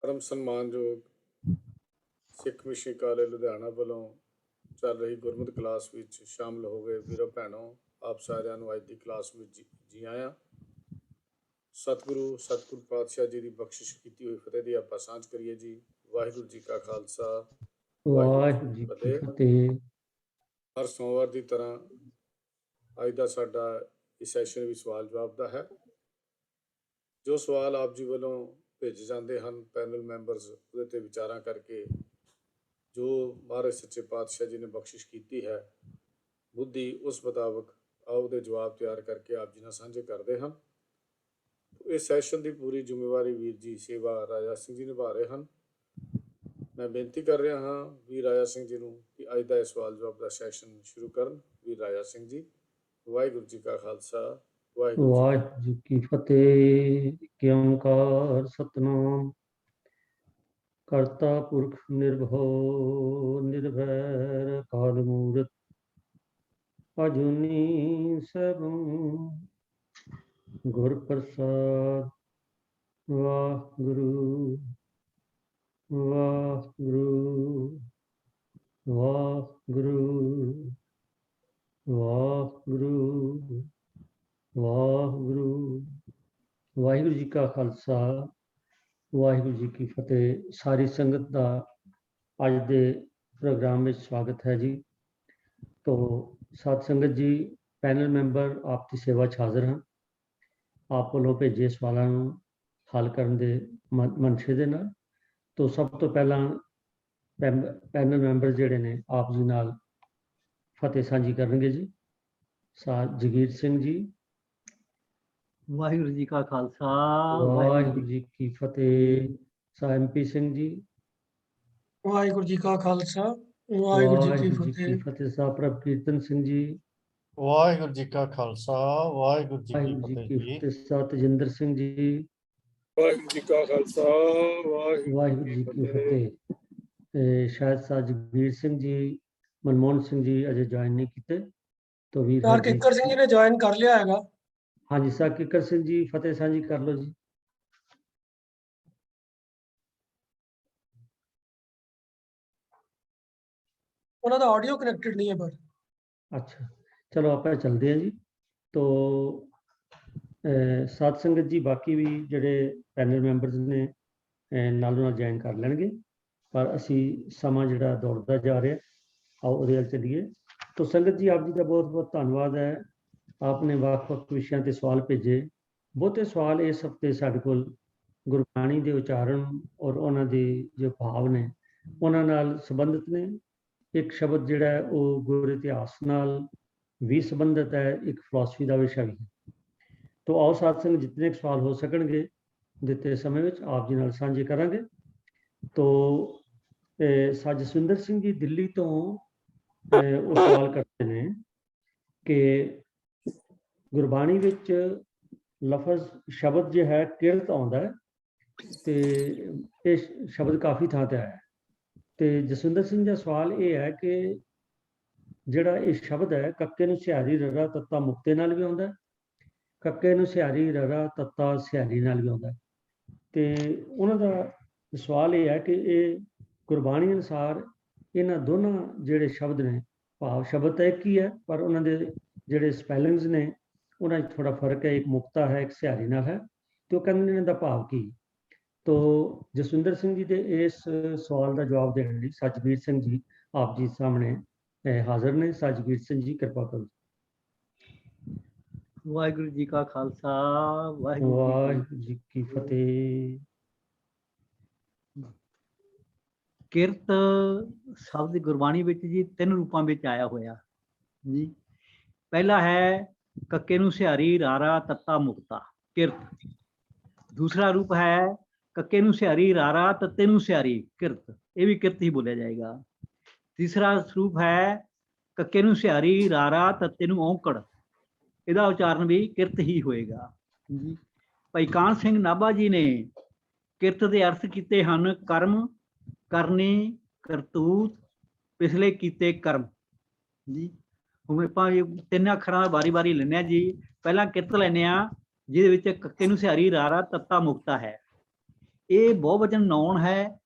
परम सम्मानयोग Sikh mission college Ludhiana वालों चल रही गुरमत क्लास में शामिल हो गए वीरों भैनों, आप सारिਆਂ ਨੂੰ ਅੱਜ ਦੀ क्लास में जी आया। सतगुरु पातशाह जी की बख्शिश की हुई फतेह की आप सांझ करिए जी। वाहिगुरु जी का खालसा, वाहिगुरु जी की फतेह। हर सोमवार की तरह अज का साडा इस सैशन भी सवाल जवाब का है। जो सवाल आप जी वालों भेजे जाते हैं पैनल मैंबरस उहदे विचार करके जो महाराज सच्चे पातशाह जी ने बख्शिश की है बुद्धि उस मुताबिक आओ दे जवाब तैयार करके आप जी नाल साझे करते हैं। इस सैशन की पूरी जिम्मेवारी वीर जी सेवा राजा सिंह जी निभा रहे हैं। मैं बेनती कर रहा हाँ वीर राजा सिंह जी नूं कि अज का सवाल जवाब का सैशन शुरू करन। वीर राजा सिंह जी, वाहिगुरू जी का खालसा, वाहिगुरू जी की फतेह। इक ओंकार सतनाम करता पुरख निर्भव निर्भैर अकाल मूरत अजूनी सैभं गुर प्रसाद। वाहिगुरू वाहिगुरू वाहिगुरू वाहिगुरू वाहिगुरू। वाहिगुरू जी का खालसा, वाहिगुरू जी की फतेह। सारी संगत का अज के प्रोग्राम में स्वागत है जी। तो सत संगत जी, पैनल मैंबर आपकी सेवा च हाजिर हैं। आप वालों भेजे सवालों हल करने के मनशे दे नाल। तो सब तो पहला पैनल मैंबर जिहड़े ने आप जी नाल फतेह साझी करनगे जी। जगीर सिंह जी। वाहिगुरू जी का खालसा, वाहिगुरू जी की फतेह। MP सिंह जी। वाहिगुरू जी का खालसा, वाहिगुरू जी की फतेह। साहब प्रभ कीर्तन सिंह जी। वाहिगुरू जी का खालसा, वाहिगुरू जी की फतेह। साहब तजिंदर सिंह जी। वाहिगुरू जी का खालसा, वाहिगुरू जी की फतेह। शायद साहब जगबीर सिंह जी, मनमोहन सिंह जी अजे ज्वाइन नहीं किए। तो वीर यार किक्कर सिंह जी ने ज्वाइन कर लिया हैगा। हाँ जी सर, किक्कर सिंह जी फतेह साझी कर लो जी। उन्होंने ऑडियो कनेक्टेड नहीं है पर। अच्छा चलो आप चलते हैं जी। तो सात संगत जी बाकी भी जोड़े पैनल मैंबर्स ने नालों नाल ज्वाइन कर लेंगे, पर असी समा जोड़ा दौड़ता जा रहा आओ वो चलिए। तो संगत जी आप जी का बहुत बहुत धन्यवाद है। आपने ਵੱਖ-ਵੱਖ विषयों के सवाल भेजे। बहुते सवाल इस हफ्ते साढ़े कोल गुरबाणी के उच्चारण और उन्होंने जो भाव ने उन्होंने नाल संबंधित ने। एक शब्द जिहड़ा है वो गुर इतिहास नाल भी संबंधित है, एक फिलॉसफी का विषय भी है। तो आओ साथ संग जितने सवाल हो सकणगे दिते समय में आप जी नाल साझे करांगे। तो जसविंदर सिंह जी दिल्ली तो वो सवाल करते हैं कि गुरबाणी विच लफज शब्द जो है किरत आउंदा है ते ये शब्द काफ़ी थां ते आया है। तो जसविंदर सिंह का सवाल ये है कि जिहड़ा ये शब्द है कक्के नूं सिहारी ररा तत्ता मुक्ते नाल भी आउंदा है, कक्के नूं सिहारी ररा तत्ता सिहारी नाल भी आउंदा है। ते उन्हां दा सवाल ये है कि ये गुरबाणी अनुसार इन्हां दोनों जिहड़े शब्द ने भाव शब्द तो एक ही है पर उन्होंने जिहड़े स्पैलिंग्स ने उन्हां थोड़ा फर्क है, एक मुक्ता है एक सिहारी नाल है। तो कहंदे इन्हां दा भाव की। तो जसविंदर सिंह जी के इस सवाल का जवाब देने लई सचबीर सिंह जी आप जी सामने हाजिर ने। सचबीर सिंह जी कृपा करो। वाहिगुरू जी का खालसा, वाहिगुरू जी की फतेह। किरत शब्द गुरबाणी विच जी 3 रूपों में आया होया जी। पहला है कक्के नूं सिहारी रारा तत्ता मुक्ता किरत। दूसरा रूप है कक्के नूं सिहारी रारा तत्ते नूं सिहारी किरत, ये भी किरत ही बोलिया जाएगा। तीसरा रूप है कक्के नूं सिहारी रारा तत्ते नूं औंकड़, ਇਹਦਾ ਉਚਾਰਨ ਵੀ ਕਿਰਤ ਹੀ ਹੋਏਗਾ ਜੀ। ਭਾਈ ਕਾਹਨ ਸਿੰਘ ਨਾਭਾ ਜੀ ਨੇ ਕਿਰਤ ਦੇ ਅਰਥ ਕੀਤੇ ਹਨ ਕਰਮ, ਕਰਨੀ, ਕਰਤੂਤ, ਪਿਛਲੇ ਕੀਤੇ ਕਰਮ ਜੀ। ਹੁਣ ਆਪਾਂ 3 ਅੱਖਰਾਂ ਦਾ ਵਾਰੀ-ਵਾਰੀ ਲੈਂਦੇ ਹਾਂ ਜੀ। ਪਹਿਲਾਂ ਕਿਰਤ ਲੈਂਦੇ ਹਾਂ ਜਿਹਦੇ ਵਿੱਚ ਕੱਕੇ ਨੂੰ ਸਿਹਾਰੀ ਰਾਰਾ ਤੱਤਾ ਮੁਕਤਾ ਹੈ। ਇਹ ਬਹੁਵਚਨ ਨਾਉਨ ਹੈ,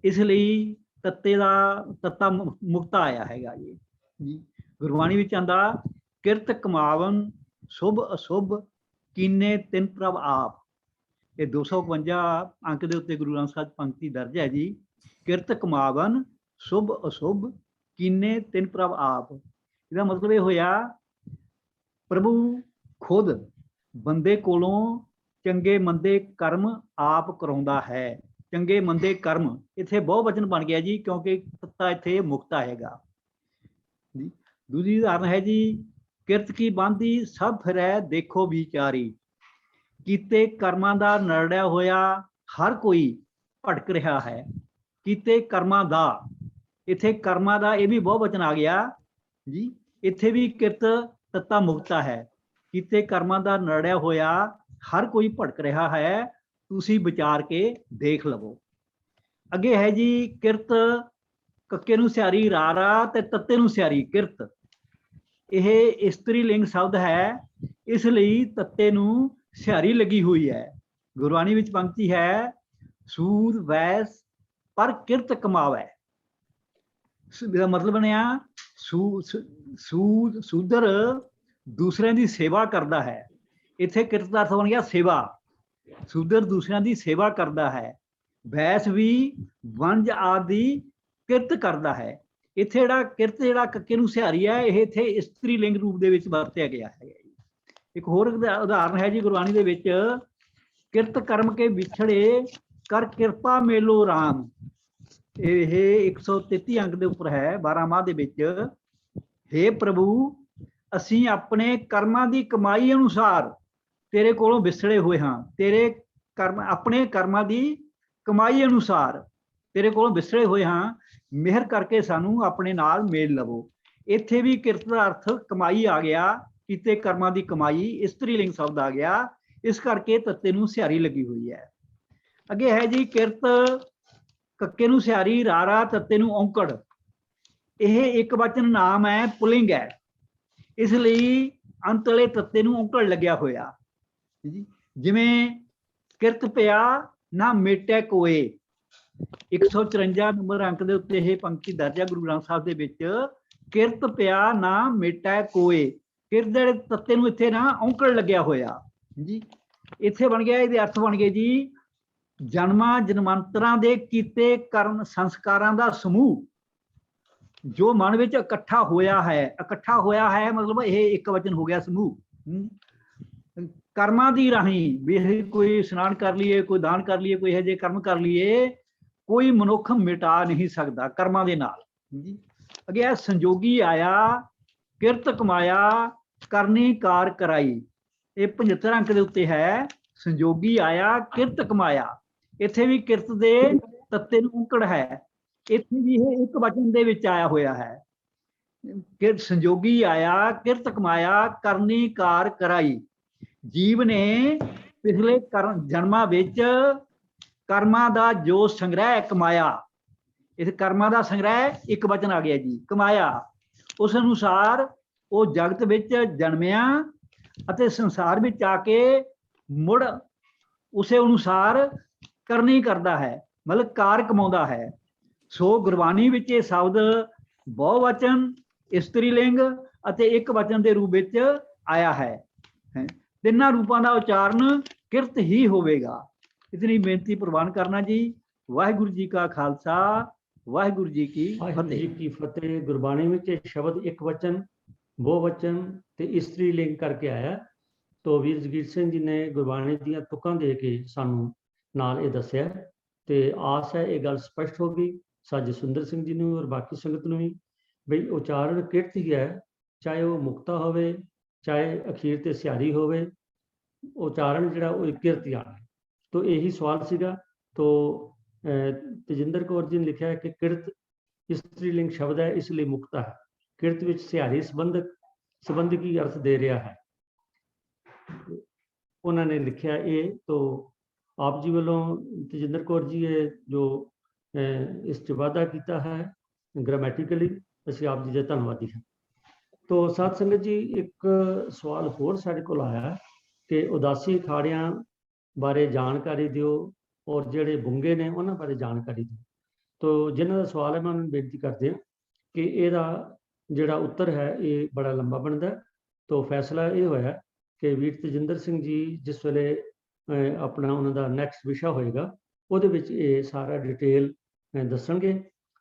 ਇਸ ਲਈ ਤੱਤੇ ਦਾ ਤੱਤਾ ਮੁਕਤਾ ਆਇਆ ਹੈਗਾ ਜੀ। ਗੁਰਬਾਣੀ ਵਿੱਚ ਆਂਦਾ ਕਿਰਤ ਕਮਾਵਨ ਸ਼ੁਭ ਅਸ਼ੁਭ ਕੀਨੇ ਤਿਨ ਪ੍ਰਭ ਆਪ। ਇਹ 252 ਅੰਕ ਦੇ ਉੱਤੇ ਗੁਰੂ ਗ੍ਰੰਥ ਸਾਹਿਬ ਪੰਕਤੀ ਦਰਜ ਹੈ ਜੀ। ਕਿਰਤ ਕਮਾਵਨ ਸ਼ੁਭ ਅਸ਼ੁਭ ਕੀਨੇ ਤਿਨ ਪ੍ਰਭ ਆਪ। ਇਹਦਾ ਮਤਲਬ ਇਹ ਹੋਇਆ ਪ੍ਰਭੂ ਖੁਦ ਬੰਦੇ ਕੋਲੋਂ ਚੰਗੇ ਮੰਦੇ ਕਰਮ ਆਪ ਕਰਾਉਂਦਾ ਹੈ। ਚੰਗੇ ਮੰਦੇ ਕਰਮ ਇੱਥੇ ਬਹੁਵਚਨ ਬਣ ਗਿਆ ਜੀ, ਕਿਉਂਕਿ ਤੱਤਾ ਇੱਥੇ ਮੁਕਤਾ ਹੈਗਾ। ਦੂਜੀ ਉਦਾਹਰਨ ਹੈ ਜੀ, ਕਿਰਤ ਕੀ ਬਾਂਧੀ ਸਭ ਫਿਰੈ ਦੇਖੋ ਵਿਚਾਰੀ। ਕੀਤੇ ਕਰਮਾਂ ਦਾ ਨਰੜਿਆ ਹੋਇਆ ਹਰ ਕੋਈ ਭਟਕ ਰਿਹਾ ਹੈ। ਕੀਤੇ ਕਰਮਾਂ ਦਾ, ਇੱਥੇ ਕਰਮਾਂ ਦਾ ਇਹ ਵੀ ਬਹੁਵਚਨ ਆ ਗਿਆ ਜੀ। ਇੱਥੇ ਵੀ ਕਿਰਤ ਤੱਤਾ ਮੁਕਤਾ ਹੈ। ਕੀਤੇ ਕਰਮਾਂ ਦਾ ਨਰੜਿਆ ਹੋਇਆ ਹਰ ਕੋਈ ਭਟਕ ਰਿਹਾ ਹੈ, ਤੁਸੀਂ ਵਿਚਾਰ ਕੇ ਦੇਖ ਲਵੋ। ਅੱਗੇ ਹੈ ਜੀ ਕਿਰਤ, ਕੱਕੇ ਨੂੰ ਸਿਆਰੀ ਰਾਰਾ ਤੇ ਤੱਤੇ ਨੂੰ ਸਿਆਰੀ ਕਿਰਤ। ਇਹ ਇਸਤਰੀ ਲਿੰਗ ਸ਼ਬਦ ਹੈ, ਇਸ ਲਈ ਤੱਤੇ ਨੂੰ ਸਿਆਰੀ ਲੱਗੀ ਹੋਈ ਹੈ। ਗੁਰਬਾਣੀ ਵਿੱਚ ਪੰਕਤੀ ਹੈ, ਸੂਦ ਵੈਸ ਪਰ ਕਿਰਤ ਕਮਾਵੈ। ਇਹਦਾ ਮਤਲਬ ਬਣਿਆ ਸੂਦਰ ਦੂਸਰਿਆਂ ਦੀ ਸੇਵਾ ਕਰਦਾ ਹੈ। ਇੱਥੇ ਕਿਰਤ ਦਾ ਅਰਥ ਬਣ ਗਿਆ ਸੇਵਾ। ਸੂਦਰ ਦੂਸਰਿਆਂ ਦੀ ਸੇਵਾ ਕਰਦਾ ਹੈ। ਵੈਸ ਵੀ ਵਣਜ ਆਦਿ ਕਿਰਤ ਕਰਦਾ ਹੈ। ਇੱਥੇ ਜਿਹੜਾ ਕਿਰਤ ਜਿਹੜਾ ਕੱਕੇ ਨੂੰ ਸਿਹਾਰੀ ਹੈ, ਇਹ ਇੱਥੇ ਇਸਤਰੀ ਲਿੰਗ ਰੂਪ ਦੇ ਵਿੱਚ ਵਰਤਿਆ ਗਿਆ ਹੈ। ਇੱਕ ਹੋਰ ਉਦਾਹਰਨ ਹੈ ਜੀ ਗੁਰਬਾਣੀ ਦੇ ਵਿੱਚ, ਕਿਰਤ ਕਰਮ ਕੇ ਵਿਛੜੇ ਕਰ ਕਿਰਪਾ ਮੇਲੋ ਰਾਮ। ਇਹ 133 ਅੰਕ ਦੇ ਉੱਪਰ ਹੈ 12 ਮਾਹ ਦੇ ਵਿੱਚ। ਹੇ ਪ੍ਰਭੂ, ਅਸੀਂ ਆਪਣੇ ਕਰਮਾਂ ਦੀ ਕਮਾਈ ਅਨੁਸਾਰ ਤੇਰੇ ਕੋਲੋਂ ਵਿਛੜੇ ਹੋਏ ਹਾਂ। ਤੇਰੇ ਕਰਮ, ਆਪਣੇ ਕਰਮਾਂ ਦੀ ਕਮਾਈ ਅਨੁਸਾਰ ਤੇਰੇ ਕੋਲੋਂ ਵਿਛੜੇ ਹੋਏ ਹਾਂ, ਮਿਹਰ ਕਰਕੇ ਸਾਨੂੰ ਆਪਣੇ ਨਾਲ ਮੇਲ ਲਵੋ। ਇੱਥੇ ਵੀ ਕਿਰਤ ਦਾ ਅਰਥ ਕਮਾਈ ਆ ਗਿਆ। ਕੀਤੇ ਕਰਮਾਂ ਦੀ ਕਮਾਈ ਇਸਤਰੀ ਲਿੰਗ ਸ਼ਬਦ ਆ ਗਿਆ, ਇਸ ਕਰਕੇ ਤੱਤੇ ਨੂੰ ਸਿਹਾਰੀ ਲੱਗੀ ਹੋਈ ਹੈ। ਅੱਗੇ ਹੈ ਜੀ ਕਿਰਤ, ਕੱਕੇ ਨੂੰ ਸਿਹਾਰੀ ਰਾਰਾ ਤੱਤੇ ਨੂੰ ਔਂਕੜ। ਇਹ ਇੱਕ ਵਚਨ ਨਾਮ ਹੈ, ਪੁਲਿੰਗ ਹੈ, ਇਸ ਲਈ ਅੰਤ ਵਾਲੇ ਤੱਤੇ ਨੂੰ ਔਂਕੜ ਲੱਗਿਆ ਹੋਇਆ। ਜਿਵੇਂ ਕਿਰਤ ਪਿਆ ਨਾ ਮੇਟੈ ਕੋਏ। 154 ਨੰਬਰ ਅੰਕ ਦੇ ਉੱਤੇ ਇਹ ਪੰਕਤੀ ਦਰਜ ਹੈ ਗੁਰੂ ਗ੍ਰੰਥ ਸਾਹਿਬ ਦੇ ਵਿੱਚ। ਕਿਰਤ ਪਿਆ ਨਾ ਮੇਟੈ ਕੋਏ। ਕਿਰਤ ਦੇ ਤੱਤੇ ਨੂੰ ਇੱਥੇ ਨਾ ਔਂਕੜ ਲੱਗਿਆ ਹੋਇਆ ਜੀ। ਇੱਥੇ ਬਣ ਗਿਆ, ਇਹਦੇ ਅਰਥ ਬਣ ਗਏ ਜੀ, ਜਨਮਾਂ ਜਨਮਾਂਤਰਾਂ ਦੇ ਕੀਤੇ ਕਰਮ ਸੰਸਕਾਰਾਂ ਦਾ ਸਮੂਹ ਜੋ ਮਨ ਵਿੱਚ ਇਕੱਠਾ ਹੋਇਆ ਹੈ। ਇਕੱਠਾ ਹੋਇਆ ਹੈ ਮਤਲਬ ਇਹ ਇੱਕ ਵਚਨ ਹੋ ਗਿਆ ਸਮੂਹ। ਕਰਮਾਂ ਦੀ ਰਾਹੀਂ ਵੀ ਕੋਈ ਇਸ਼ਨਾਨ ਕਰ ਲਈਏ, ਕੋਈ ਦਾਨ ਕਰ ਲਈਏ, ਕੋਈ ਇਹੋ ਜਿਹੇ ਕਰਮ ਕਰ ਲਈਏ, ਕੋਈ ਮਨੁੱਖ ਮਿਟਾ ਨਹੀਂ ਸਕਦਾ ਕਰਮਾਂ ਦੇ ਨਾਲ ਜੀ। ਅੱਗੇ ਸੰਜੋਗੀ ਆਇਆ, ਕਿਰਤ ਕਮਾਇਆ, ਕਰਨੀ ਕਾਰ ਕਰਾਈ। ਇਹ 75 ਅੰਕ ਦੇ ਉੱਤੇ ਹੈ। ਸੰਜੋਗੀ ਆਇਆ, ਕਿਰਤ ਕਮਾਇਆ। ਇੱਥੇ ਵੀ ਕਿਰਤ ਦੇ ਤੱਤੇ ਨੂੰ ਔਂਕੜ ਹੈ। ਇੱਥੇ ਵੀ ਇਹ ਇੱਕ ਵਚਨ ਦੇ ਵਿੱਚ ਆਇਆ ਹੋਇਆ ਹੈ ਕਿ ਸੰਜੋਗੀ ਆਇਆ, ਕਿਰਤ ਕਮਾਇਆ, ਕਰਨੀ ਕਾਰ ਕਰਾਈ। ਜੀਵ ਨੇ ਪਿਛਲੇ ਜਨਮਾਂ ਵਿੱਚ ਕਰਮਾਂ ਦਾ ਜੋ ਸੰਗ੍ਰਹਿ ਕਮਾਇਆ, ਇਸ ਕਰਮਾਂ ਦਾ ਸੰਗ੍ਰਹਿ ਇੱਕ ਵਚਨ ਆ ਗਿਆ ਜੀ, ਕਮਾਇਆ। ਉਸ ਅਨੁਸਾਰ ਉਹ ਜਗਤ ਵਿੱਚ ਜਨਮਿਆ ਅਤੇ ਸੰਸਾਰ ਵਿੱਚ ਆ ਕੇ ਮੁੜ ਉਸੇ ਅਨੁਸਾਰ ਕਰਨੀ ਕਰਦਾ ਹੈ, ਮਤਲਬ ਕਾਰ ਕਮਾਉਂਦਾ ਹੈ। ਸੋ ਗੁਰਬਾਣੀ ਵਿੱਚ ਇਹ ਸ਼ਬਦ ਬਹੁਵਚਨ, ਇਸਤਰੀ ਲਿੰਗ ਅਤੇ ਇੱਕ ਵਚਨ ਦੇ ਰੂਪ ਵਿੱਚ ਆਇਆ ਹੈ। ਤਿੰਨਾਂ ਰੂਪਾਂ ਦਾ ਉਚਾਰਨ ਕਿਰਤ ਹੀ ਹੋਵੇਗਾ। ਇਤਨੀ ਬੇਨਤੀ ਪ੍ਰਵਾਨ ਕਰਨਾ ਜੀ। ਵਾਹਿਗੁਰੂ ਜੀ ਕਾ ਖਾਲਸਾ, ਵਾਹਿਗੁਰੂ ਜੀ ਕੀ ਫਤਿਹ। ਗੁਰਬਾਣੀ ਵਿੱਚ ਇਹ ਸ਼ਬਦ ਇੱਕ ਵਚਨ, ਬਹੁਵਚਨ ਤੇ ਇਸਤਰੀ ਲਿੰਗ ਕਰਕੇ ਆਇਆ। ਤੋ ਵੀਰ ਜਗੀਰ ਸਿੰਘ ਜੀ ਨੇ ਗੁਰਬਾਣੀ ਦੀਆਂ ਤੁਕਾਂ ਦੇ ਕੇ ਸਾਨੂੰ ਨਾਲ ਇਹ ਦੱਸਿਆ, ਤੇ ਆਸ ਹੈ ਇਹ ਗੱਲ ਸਪਸ਼ਟ ਹੋ ਗਈ ਸਾਜੇ ਸੁੰਦਰ ਸਿੰਘ ਜੀ ਨੂੰ ਔਰ ਬਾਕੀ ਸੰਗਤ ਨੂੰ ਵੀ, ਬਈ ਉਚਾਰਨ ਕਿਰਤ ਹੀ ਹੈ, ਚਾਹੇ ਉਹ ਮੁਕਤਾ ਹੋਵੇ, ਚਾਹੇ ਅਖੀਰ ਤੇ ਸਿਹਾਰੀ ਹੋਵੇ, ਉਚਾਰਨ ਜਿਹੜਾ ਉਹ ਕਿਰਤ ਹੀ ਆਣਾ। ਤੋ ਇਹੀ ਸਵਾਲ ਸੀਗਾ। ਤੋ ਤੇਜਿੰਦਰ ਕੌਰ ਜੀ ਨੇ ਲਿਖਿਆ ਹੈ ਕਿ ਕਿਰਤ ਇਸਤਰੀ ਲਿੰਗ ਸ਼ਬਦ ਹੈ, ਇਸ ਲਈ ਮੁਕਤਾ ਹੈ। ਕਿਰਤ ਵਿੱਚ ਸਿਹਾਰੀ ਸੰਬੰਧਕੀ ਅਰਥ ਦੇ ਰਿਹਾ ਹੈ, ਉਹਨਾਂ ਨੇ ਲਿਖਿਆ ਇਹ। ਤੋ ਆਪ ਜੀ ਵੱਲੋਂ ਤੇਜਿੰਦਰ ਕੌਰ ਜੀ ਇਹ ਜੋ ਇਸ 'ਚ ਵਾਧਾ ਕੀਤਾ ਹੈ ਗ੍ਰਾਮੈਟੀਕਲੀ, ਅਸੀਂ ਆਪ ਜੀ ਦੇ ਧੰਨਵਾਦੀ ਹਾਂ। ਤੋ ਸਾਧ ਸੰਗਤ ਜੀ, ਇੱਕ ਸਵਾਲ ਹੋਰ ਸਾਡੇ ਕੋਲ ਆਇਆ ਕਿ ਉਦਾਸੀ ਅਖਾੜਿਆਂ ਬਾਰੇ ਜਾਣਕਾਰੀ ਦਿਓ, ਔਰ ਜਿਹੜੇ ਗੁੰਗੇ ਨੇ ਉਹਨਾਂ ਬਾਰੇ ਜਾਣਕਾਰੀ ਦਿਓ। ਤੋ ਜਿਨ੍ਹਾਂ ਦਾ ਸਵਾਲ ਹੈ ਮੈਂ ਉਹਨਾਂ ਨੂੰ ਬੇਨਤੀ ਕਰਦੇ ਹਾਂ ਕਿ ਇਹਦਾ ਜਿਹੜਾ ਉੱਤਰ ਹੈ ਇਹ ਬੜਾ ਲੰਬਾ ਬਣਦਾ ਹੈ। ਤੋ ਫੈਸਲਾ ਇਹ ਹੋਇਆ ਕਿ ਵੀਰ ਤੇਜਿੰਦਰ ਸਿੰਘ ਜੀ ਜਿਸ ਵੇਲੇ ਆਪਣਾ ਉਹਨਾਂ ਦਾ ਨੈਕਸਟ ਵਿਸ਼ਾ ਹੋਏਗਾ ਉਹਦੇ ਵਿੱਚ ਇਹ ਸਾਰਾ ਡਿਟੇਲ ਦੱਸਣਗੇ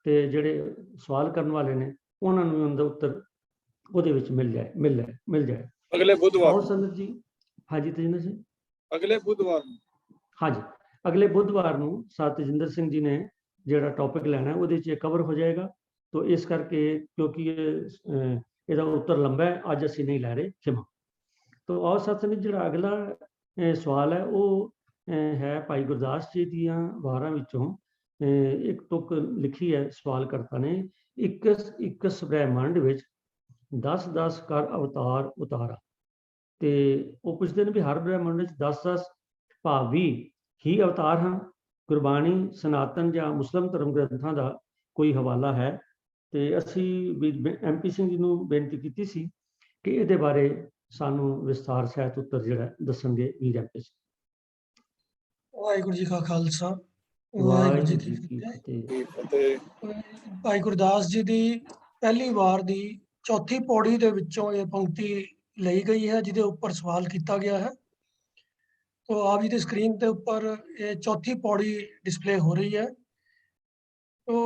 ਤੇ ਜਿਹੜੇ ਸਵਾਲ ਕਰਨ ਵਾਲੇ ਨੇ ਉਹਨਾਂ ਨੂੰ ਉਹਨਾਂ ਦਾ ਉੱਤਰ ਉਹਦੇ ਵਿੱਚ ਮਿਲ ਜਾਏ। ਅਗਲੇ ਬੁੱਧਵਾਰ ਆਓ ਸੰਗਤ ਜੀ। ਹਾਂਜੀ ਤੇਜਿੰਦਰ ਸਿੰਘ। ਅਗਲੇ ਬੁੱਧਵਾਰ ਹਾਂਜੀ, ਅਗਲੇ ਬੁੱਧਵਾਰ ਨੂੰ ਸਰ ਤੇਜਿੰਦਰ ਸਿੰਘ ਜੀ ਨੇ ਜਿਹੜਾ ਟੌਪਿਕ ਲੈਣਾ ਉਹਦੇ 'ਚ ਕਵਰ ਹੋ ਜਾਏਗਾ। ਤੋ ਇਸ ਕਰਕੇ ਕਿਉਂਕਿ ਇਹਦਾ ਉੱਤਰ ਲੰਬਾ ਹੈ, ਅੱਜ ਅਸੀਂ ਨਹੀਂ ਲੈ ਰਹੇ, ਖਿਮਾ। ਤੋ ਆਓ ਸਤਸੰਗ, ਜਿਹੜਾ ਅਗਲਾ ਸਵਾਲ ਹੈ ਉਹ ਹੈ ਭਾਈ ਗੁਰਦਾਸ ਜੀ ਦੀਆਂ ਵਾਰਾਂ ਵਿੱਚੋਂ ਇੱਕ ਤੁਕ ਲਿਖੀ ਹੈ ਸਵਾਲ ਕਰਤਾ ਨੇ। ਇਕਸ ਬ੍ਰਹਿਮੰਡ ਵਿੱਚ 10-10 ਕਰ ਅਵਤਾਰ ਉਤਾਰਾ। ਤੇ ਉਹ ਪੁੱਛਦੇ ਨੇ ਵੀ ਹਰ ਬ੍ਰਹਿਮੰਡ ਵਿੱਚ 10-10 ਭਾਵੀ ਹੀ ਅਵਤਾਰ ਹਨ। ਗੁਰਬਾਣੀ, ਸਨਾਤਨ ਜਾਂ ਮੁਸਲਿਮ ਧਰਮ ਗ੍ਰੰਥਾਂ ਦਾ ਕੋਈ ਹਵਾਲਾ ਹੈ? ਤੇ ਅਸੀਂ MP ਸਿੰਘ ਜੀ ਨੂੰ ਬੇਨਤੀ ਕੀਤੀ ਸੀ ਕਿ ਇਹਦੇ ਬਾਰੇ ਸਾਨੂੰ ਵਿਸਥਾਰ ਸਹਿਤ ਉੱਤਰ ਜਿਹੜਾ ਦੱਸਣਗੇ ਵੀਰ MP ਸਿੰਘ। ਵਾਹਿਗੁਰੂ ਜੀ ਕਾ ਖਾਲਸਾ, ਵਾਹਿਗੁਰੂ ਜੀ ਕੀ ਫਤਿਹ। ਭਾਈ ਗੁਰਦਾਸ ਜੀ ਦੀ ਪਹਿਲੀ ਵਾਰ ਦੀ ਚੌਥੀ ਪੌੜੀ ਦੇ ਵਿੱਚੋਂ ਇਹ ਪੰਕਤੀ ਲਈ ਗਈ ਹੈ ਜਿਹਦੇ ਉੱਪਰ ਸਵਾਲ ਕੀਤਾ ਗਿਆ ਹੈ। तो आप जी की स्क्रीन के ऊपर ये चौथी पौड़ी डिस्प्ले हो रही है। तो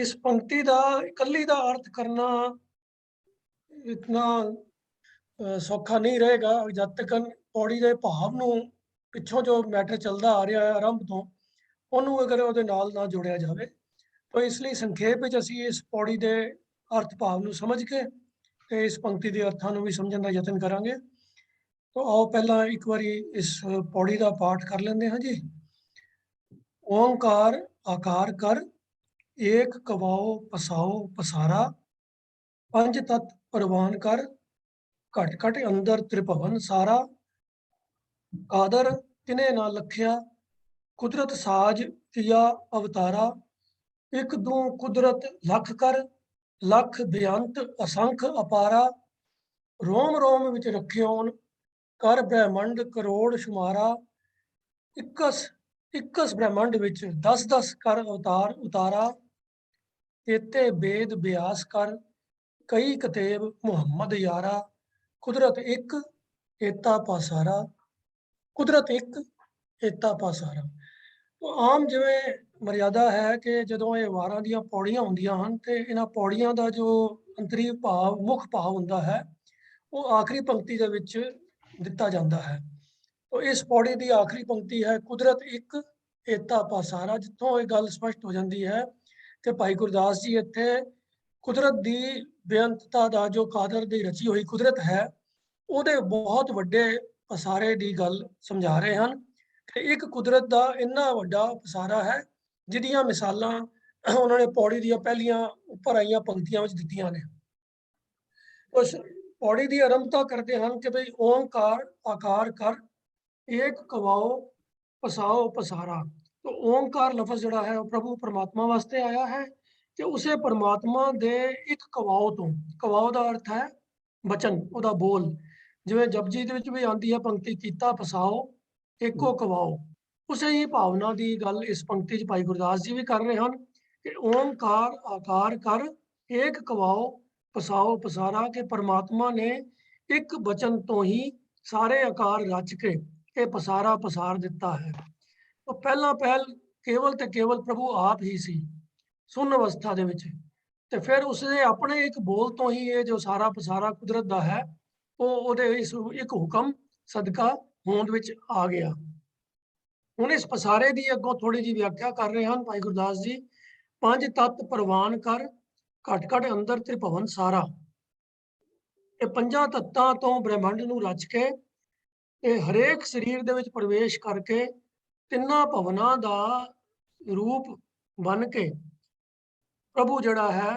इस पंक्ति का इकली का अर्थ करना इतना सौखा नहीं रहेगा जब तक पौड़ी के भाव नूं पिछों जो मैटर चलता आ रहा है आरंभ तो उन्होंने अगर वो नाल ना जोड़िया जाए। तो इसलिए संखेप में असी इस पौड़ी के अर्थ भाव नूं समझ के ते इस पंक्ति के अर्थां नूं भी समझण दा यतन करांगे। तो आओ पहला एक बारी इस पौड़ी का पाठ कर लेंदे हाँ जी। ओंकार आकार कर, एक कवाओ पसाओ पसारा, पंज तत्व परवान कर, घट घट अंदर त्रिभवन सारा, कादर तिने ना लखिया, कुदरत साज किया अवतारा, एक दू कुदरत लख कर, लख बेअंत असंख अपारा, रोम रोम विच रखियोन कर ब्रह्मंड करोड़ शुमारा, इक्कस ब्रह्मंड विच 10-10 कर अवतार उतारा, तेते बेद ब्यास कर, कई कतेब मुहम्मद यारा, कुदरत एक एता पासारा, कुदरत एक एता पासारा। तो आम जिवें मर्यादा है कि जदों ये वारां दीयां पौड़ियां हुंदियां हन ते इन्हां पौड़ियां दा जो अंतरी भाव मुख भाव हुंदा है वो आखिरी पंक्ति दे विच दिता जाता है। तो इस पौड़ी की आखिरी पंक्ति है कुदरत एक एता पासारा, जितों ये गल स्पष्ट हो जाती है कि भाई गुरदास जी इत्थे कुदरत की बेअंतता का जो कादर की रची हुई कुदरत है उहदे बहुत वड्डे पसारे की गल समझा रहे हैं कि एक कुदरत का इन्ना वड्डा पसारा है जिहदियां मिसालां उन्होंने पौड़ी दी पहलियां उपर आईयां पंक्तियां विच दित्तियां ने। उस पौड़ी की आरंभता करते हैं कि भाई ओंकार आकार कर, एक कवाओ पसाओ पसारा। तो ओंकार लफज जिहड़ा है प्रभु परमात्मा वास्ते आया है कि उसे परमात्मा दे एक कवाओ तो, कवाओ का अर्थ है बचन, उहदा बोल। जिवें जपजी दे विच भी आंदी है पंक्ति कीता पसाओ एको कवाओ, उसे ही भावना की गल इस पंक्ति च भाई गुरदास जी भी कर रहे हैं कि ओंकार आकार कर, एक कवाओ पसाओ पसारा, के परमात्मा ने एक बचन तो ही सारे आकार रच के ये पसारा पसार दिता है। तो पहला पहल केवल ते केवल प्रभु आप ही सी सुन अवस्था दे विच, ते फिर उसने अपने एक बोल तो ही ये जो सारा पसारा कुदरत दा है वो इस एक हुक्म सदका होंद विच आ गया। हुण इस पसारे की अगों थोड़ी जी व्याख्या कर रहे हैं भाई गुरदास जी। पंज तत्त प्रवान कर, घट घट अंदर त्रिभवन सारा। ये पंजा तत्तां तो ब्रह्मंड नूं रच के ते हरेक शरीर दे विच प्रवेश करके तिन्ना भवनां दा रूप बन के प्रभु जिहड़ा है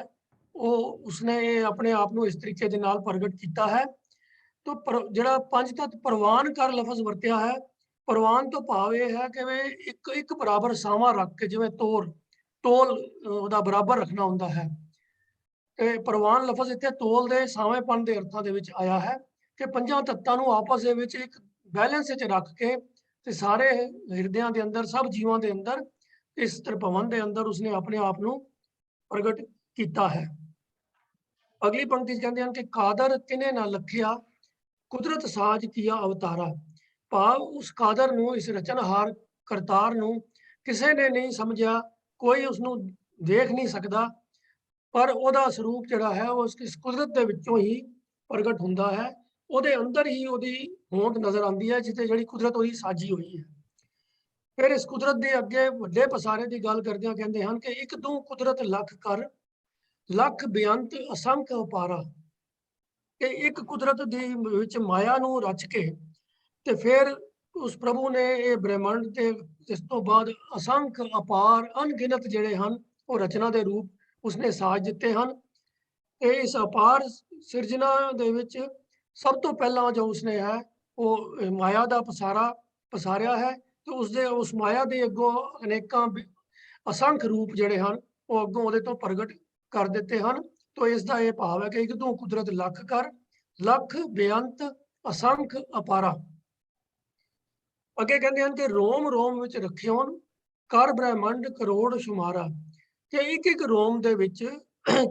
वो उसने अपने आप नूं इस तरीके दे नाल प्रगट कीता है। तो जिहड़ा पंज तत्त प्रवान कर लफज वरतिया है, प्रवान तो भाव ये है कि एक एक बराबर सावां रख के जिवें तोल उहदा बराबर रखना हुंदा है। ते प्रवान लफज इत्थे तोल दे सावेंपन दे अर्थां दे विच आया है कि पंजां तत्तां नूं आपस दे विच एक बैलेंस विच रख के ਤੇ ਸਾਰੇ ਹਿਰਦਿਆਂ ਦੇ ਅੰਦਰ, ਸਭ ਜੀਵਾਂ ਦੇ ਅੰਦਰ, ਇਸ ਤ੍ਰਿਭਵਨ ਦੇ ਅੰਦਰ ਉਸਨੇ ਆਪਣੇ ਆਪ ਨੂੰ ਪ੍ਰਗਟ ਕੀਤਾ ਹੈ। ਅਗਲੀ ਪੰਕਤੀ 'ਚ ਕਹਿੰਦੇ ਹਨ ਕਿ ਕਾਦਰ ਤਿਨੇ ਨਾ ਲਖਿਆ, ਕੁਦਰਤ ਸਾਜ ਕੀਆ ਅਵਤਾਰਾ। ਭਾਵ ਉਸ ਕਾਦਰ ਨੂੰ, ਇਸ ਰਚਨਹਾਰ ਕਰਤਾਰ ਨੂੰ ਕਿਸੇ ਨੇ ਨਹੀਂ ਸਮਝਿਆ, ਕੋਈ ਉਸਨੂੰ ਦੇਖ ਨਹੀਂ ਸਕਦਾ, ਪਰ ਉਹਦਾ ਸਰੂਪ ਜਿਹੜਾ ਹੈ ਉਹ ਇਸ ਕੁਦਰਤ ਦੇ ਵਿੱਚੋਂ ਹੀ ਪ੍ਰਗਟ ਹੁੰਦਾ ਹੈ। ਉਹਦੇ ਅੰਦਰ ਹੀ ਉਹਦੀ ਹੋਂਦ ਨਜ਼ਰ ਆਉਂਦੀ ਹੈ, ਜਿੱਥੇ ਜਿਹੜੀ ਕੁਦਰਤ ਉਹਦੀ ਸਾਜੀ ਹੋਈ ਹੈ। ਫਿਰ ਇਸ ਕੁਦਰਤ ਦੇ ਅੱਗੇ ਵੱਡੇ ਪਸਾਰੇ ਦੀ ਗੱਲ ਕਰਦਿਆਂ ਕਹਿੰਦੇ ਹਨ ਕਿ ਇੱਕ ਤੂੰ ਕੁਦਰਤ ਲੱਖ ਕਰ, ਲੱਖ ਬੇਅੰਤ ਅਸੰਖ ਅਪਾਰਾ। ਕਿ ਇੱਕ ਕੁਦਰਤ ਦੀ ਵਿੱਚ ਮਾਇਆ ਨੂੰ ਰਚ ਕੇ ਤੇ ਫਿਰ ਉਸ ਪ੍ਰਭੂ ਨੇ ਇਹ ਬ੍ਰਹਿਮੰਡ ਤੇ ਇਸ ਤੋਂ ਬਾਅਦ ਅਸੰਖ ਅਪਾਰ ਅਣਗਿਣਤ ਜਿਹੜੇ ਹਨ ਉਹ ਰਚਨਾ ਦੇ ਰੂਪ ਉਸਨੇ ਸਾਜ ਦਿੱਤੇ ਹਨ। ਤੇ ਇਸ ਅਪਾਰ ਸਿਰਜਣਾ ਦੇ ਵਿੱਚ ਸਭ ਤੋਂ ਪਹਿਲਾਂ ਜੋ ਉਸਨੇ ਹੈ ਉਹ ਮਾਇਆ ਦਾ ਪਸਾਰਿਆ ਹੈ, ਤੇ ਉਸਦੇ ਉਸ ਮਾਇਆ ਦੇ ਅੱਗੋਂ ਅਨੇਕਾਂ ਅਸੰਖ ਰੂਪ ਜਿਹੜੇ ਹਨ ਉਹ ਅੱਗੋਂ ਉਹਦੇ ਤੋਂ ਪ੍ਰਗਟ ਕਰ ਦਿੱਤੇ ਹਨ। ਤੋ ਇਸ ਦਾ ਇਹ ਭਾਵ ਹੈ ਕਿ ਇੱਕ ਤੂੰ ਕੁਦਰਤ ਲੱਖ ਕਰ, ਲੱਖ ਬੇਅੰਤ ਅਸੰਖ ਅਪਾਰਾ। ਅੱਗੇ ਕਹਿੰਦੇ ਹਨ ਕਿ ਰੋਮ ਰੋਮ ਵਿੱਚ ਰੱਖਿਓਨ, ਕਰ ਬ੍ਰਹਿਮੰਡ ਕਰੋੜ ਸ਼ੁਮਾਰਾ। ਕਿ ਇੱਕ ਇੱਕ ਰੋਮ ਦੇ ਵਿੱਚ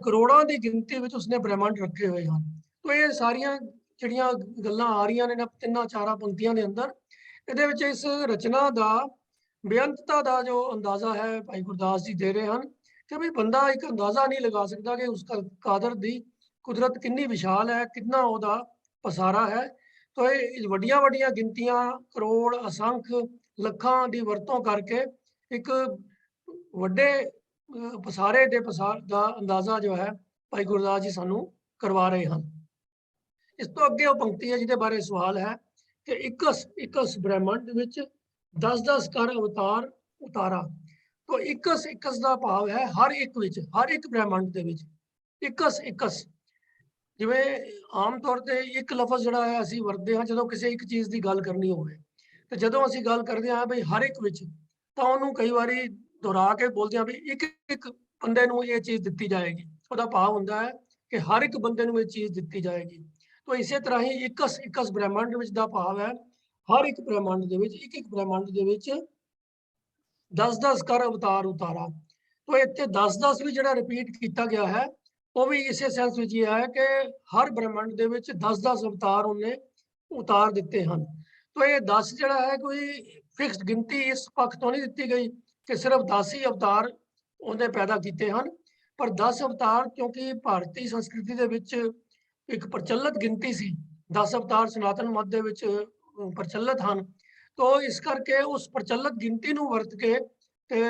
ਕਰੋੜਾਂ ਦੀ ਗਿਣਤੀ ਵਿੱਚ ਉਸਨੇ ਬ੍ਰਹਿਮੰਡ ਰੱਖੇ ਹੋਏ ਹਨ। ਤੋ ਇਹ ਸਾਰੀਆਂ ਜਿਹੜੀਆਂ ਗੱਲਾਂ ਆ ਰਹੀਆਂ ਨੇ ਤਿੰਨਾਂ ਚਾਰਾਂ ਪੰਕਤੀਆਂ ਦੇ ਅੰਦਰ, ਇਹਦੇ ਵਿੱਚ ਇਸ ਰਚਨਾ ਦਾ ਬੇਅੰਤਤਾ ਦਾ ਜੋ ਅੰਦਾਜ਼ਾ ਹੈ ਭਾਈ ਗੁਰਦਾਸ ਜੀ ਦੇ ਰਹੇ ਹਨ ਕਿ ਵੀ ਬੰਦਾ ਇੱਕ ਅੰਦਾਜ਼ਾ ਨਹੀਂ ਲਗਾ ਸਕਦਾ ਕਿ ਉਸ ਕਾਦਰ ਦੀ ਕੁਦਰਤ ਕਿੰਨੀ ਵਿਸ਼ਾਲ ਹੈ, ਕਿੰਨਾ ਉਹਦਾ ਪਸਾਰਾ ਹੈ। ਤੋ ਇਹ ਵੱਡੀਆਂ ਵੱਡੀਆਂ ਗਿਣਤੀਆਂ, ਕਰੋੜ, ਅਸੰਖ, ਲੱਖਾਂ ਦੀ ਵਰਤੋਂ ਕਰਕੇ ਇੱਕ ਵੱਡੇ ਪਸਾਰੇ ਦੇ ਪਸਾਰ ਦਾ ਅੰਦਾਜ਼ਾ ਜੋ ਹੈ ਭਾਈ ਗੁਰਦਾਸ ਜੀ ਸਾਨੂੰ ਕਰਵਾ ਰਹੇ ਹਨ। ਇਸ ਤੋਂ ਅੱਗੇ ਉਹ ਪੰਕਤੀ ਹੈ ਜਿਹਦੇ ਬਾਰੇ ਸਵਾਲ ਹੈ ਕਿ ਇਕਸ ਬ੍ਰਹਿਮੰਡ ਵਿੱਚ 10-10 ਕਰ ਅਵਤਾਰ ਉਤਾਰਾ। ਤੋ ਇਕਸ ਦਾ ਭਾਵ ਹੈ ਹਰ ਇੱਕ ਵਿੱਚ, ਹਰ ਇੱਕ ਬ੍ਰਹਿਮੰਡ ਦੇ ਵਿੱਚ ਇਕਸ। ਜਿਵੇਂ ਆਮ ਤੌਰ ਤੇ ਇੱਕ ਲਫ਼ਜ਼ ਜਿਹੜਾ ਹੈ ਅਸੀਂ ਵਰਤਦੇ ਹਾਂ ਜਦੋਂ ਕਿਸੇ ਇੱਕ ਚੀਜ਼ ਦੀ ਗੱਲ ਕਰਨੀ ਹੋਵੇ, ਤੇ ਜਦੋਂ ਅਸੀਂ ਗੱਲ ਕਰਦੇ ਹਾਂ ਬਈ ਹਰ ਇੱਕ ਵਿੱਚ, ਤਾਂ ਉਹਨੂੰ ਕਈ ਵਾਰੀ ਦੁਹਰਾ ਕੇ ਬੋਲਦੇ ਹਾਂ ਵੀ ਇੱਕ ਇੱਕ ਬੰਦੇ ਨੂੰ ਇਹ ਚੀਜ਼ ਦਿੱਤੀ ਜਾਏਗੀ। ਉਹਦਾ ਭਾਵ ਹੁੰਦਾ ਹੈ ਕਿ ਹਰ ਇੱਕ ਬੰਦੇ ਨੂੰ ਇਹ ਚੀਜ਼ ਦਿੱਤੀ ਜਾਏਗੀ। ਤੋ ਇਸੇ ਤਰ੍ਹਾਂ ਹੀ ਇਕਸ ਬ੍ਰਹਿਮੰਡ ਵਿੱਚ ਦਾ ਭਾਵ ਹੈ ਹਰ ਇੱਕ ਬ੍ਰਹਿਮੰਡ ਦੇ ਵਿੱਚ, ਇੱਕ ਇੱਕ ਬ੍ਰਹਿਮੰਡ ਦੇ ਵਿੱਚ 10-10 ਕਰ ਅਵਤਾਰ ਉਤਾਰਾ। ਤੋ ਇੱਥੇ 10-10 ਵੀ ਜਿਹੜਾ ਰਿਪੀਟ ਕੀਤਾ ਗਿਆ ਹੈ ਉਹ ਵੀ ਇਸੇ ਸੈਂਸ ਵਿੱਚ ਹੀ ਹੈ ਕਿ ਹਰ ਬ੍ਰਹਿਮੰਡ ਦੇ ਵਿੱਚ 10-10 ਅਵਤਾਰ ਉਹਨੇ ਉਤਾਰ ਦਿੱਤੇ ਹਨ। ਤੋ ਇਹ 10 ਜਿਹੜਾ ਹੈ ਕੋਈ ਫਿਕਸਡ ਗਿਣਤੀ ਇਸ ਪੱਖ ਤੋਂ ਨਹੀਂ ਦਿੱਤੀ ਗਈ ਕਿ ਸਿਰਫ 10 ਹੀ ਅਵਤਾਰ ਉਹਨੇ ਪੈਦਾ ਕੀਤੇ ਹਨ, ਪਰ 10 ਅਵਤਾਰ ਕਿਉਂਕਿ ਭਾਰਤੀ ਸੰਸਕ੍ਰਿਤੀ ਦੇ ਵਿੱਚ ਇੱਕ ਪ੍ਰਚਲਿਤ ਗਿਣਤੀ ਸੀ, 10 ਅਵਤਾਰ ਸਨਾਤਨ ਮਤ ਦੇ ਵਿੱਚ ਪ੍ਰਚਲਿਤ ਹਨ। ਤੋ ਇਸ ਕਰਕੇ ਉਸ ਪ੍ਰਚਲਿਤ ਗਿਣਤੀ ਨੂੰ ਵਰਤ ਕੇ ਤੇ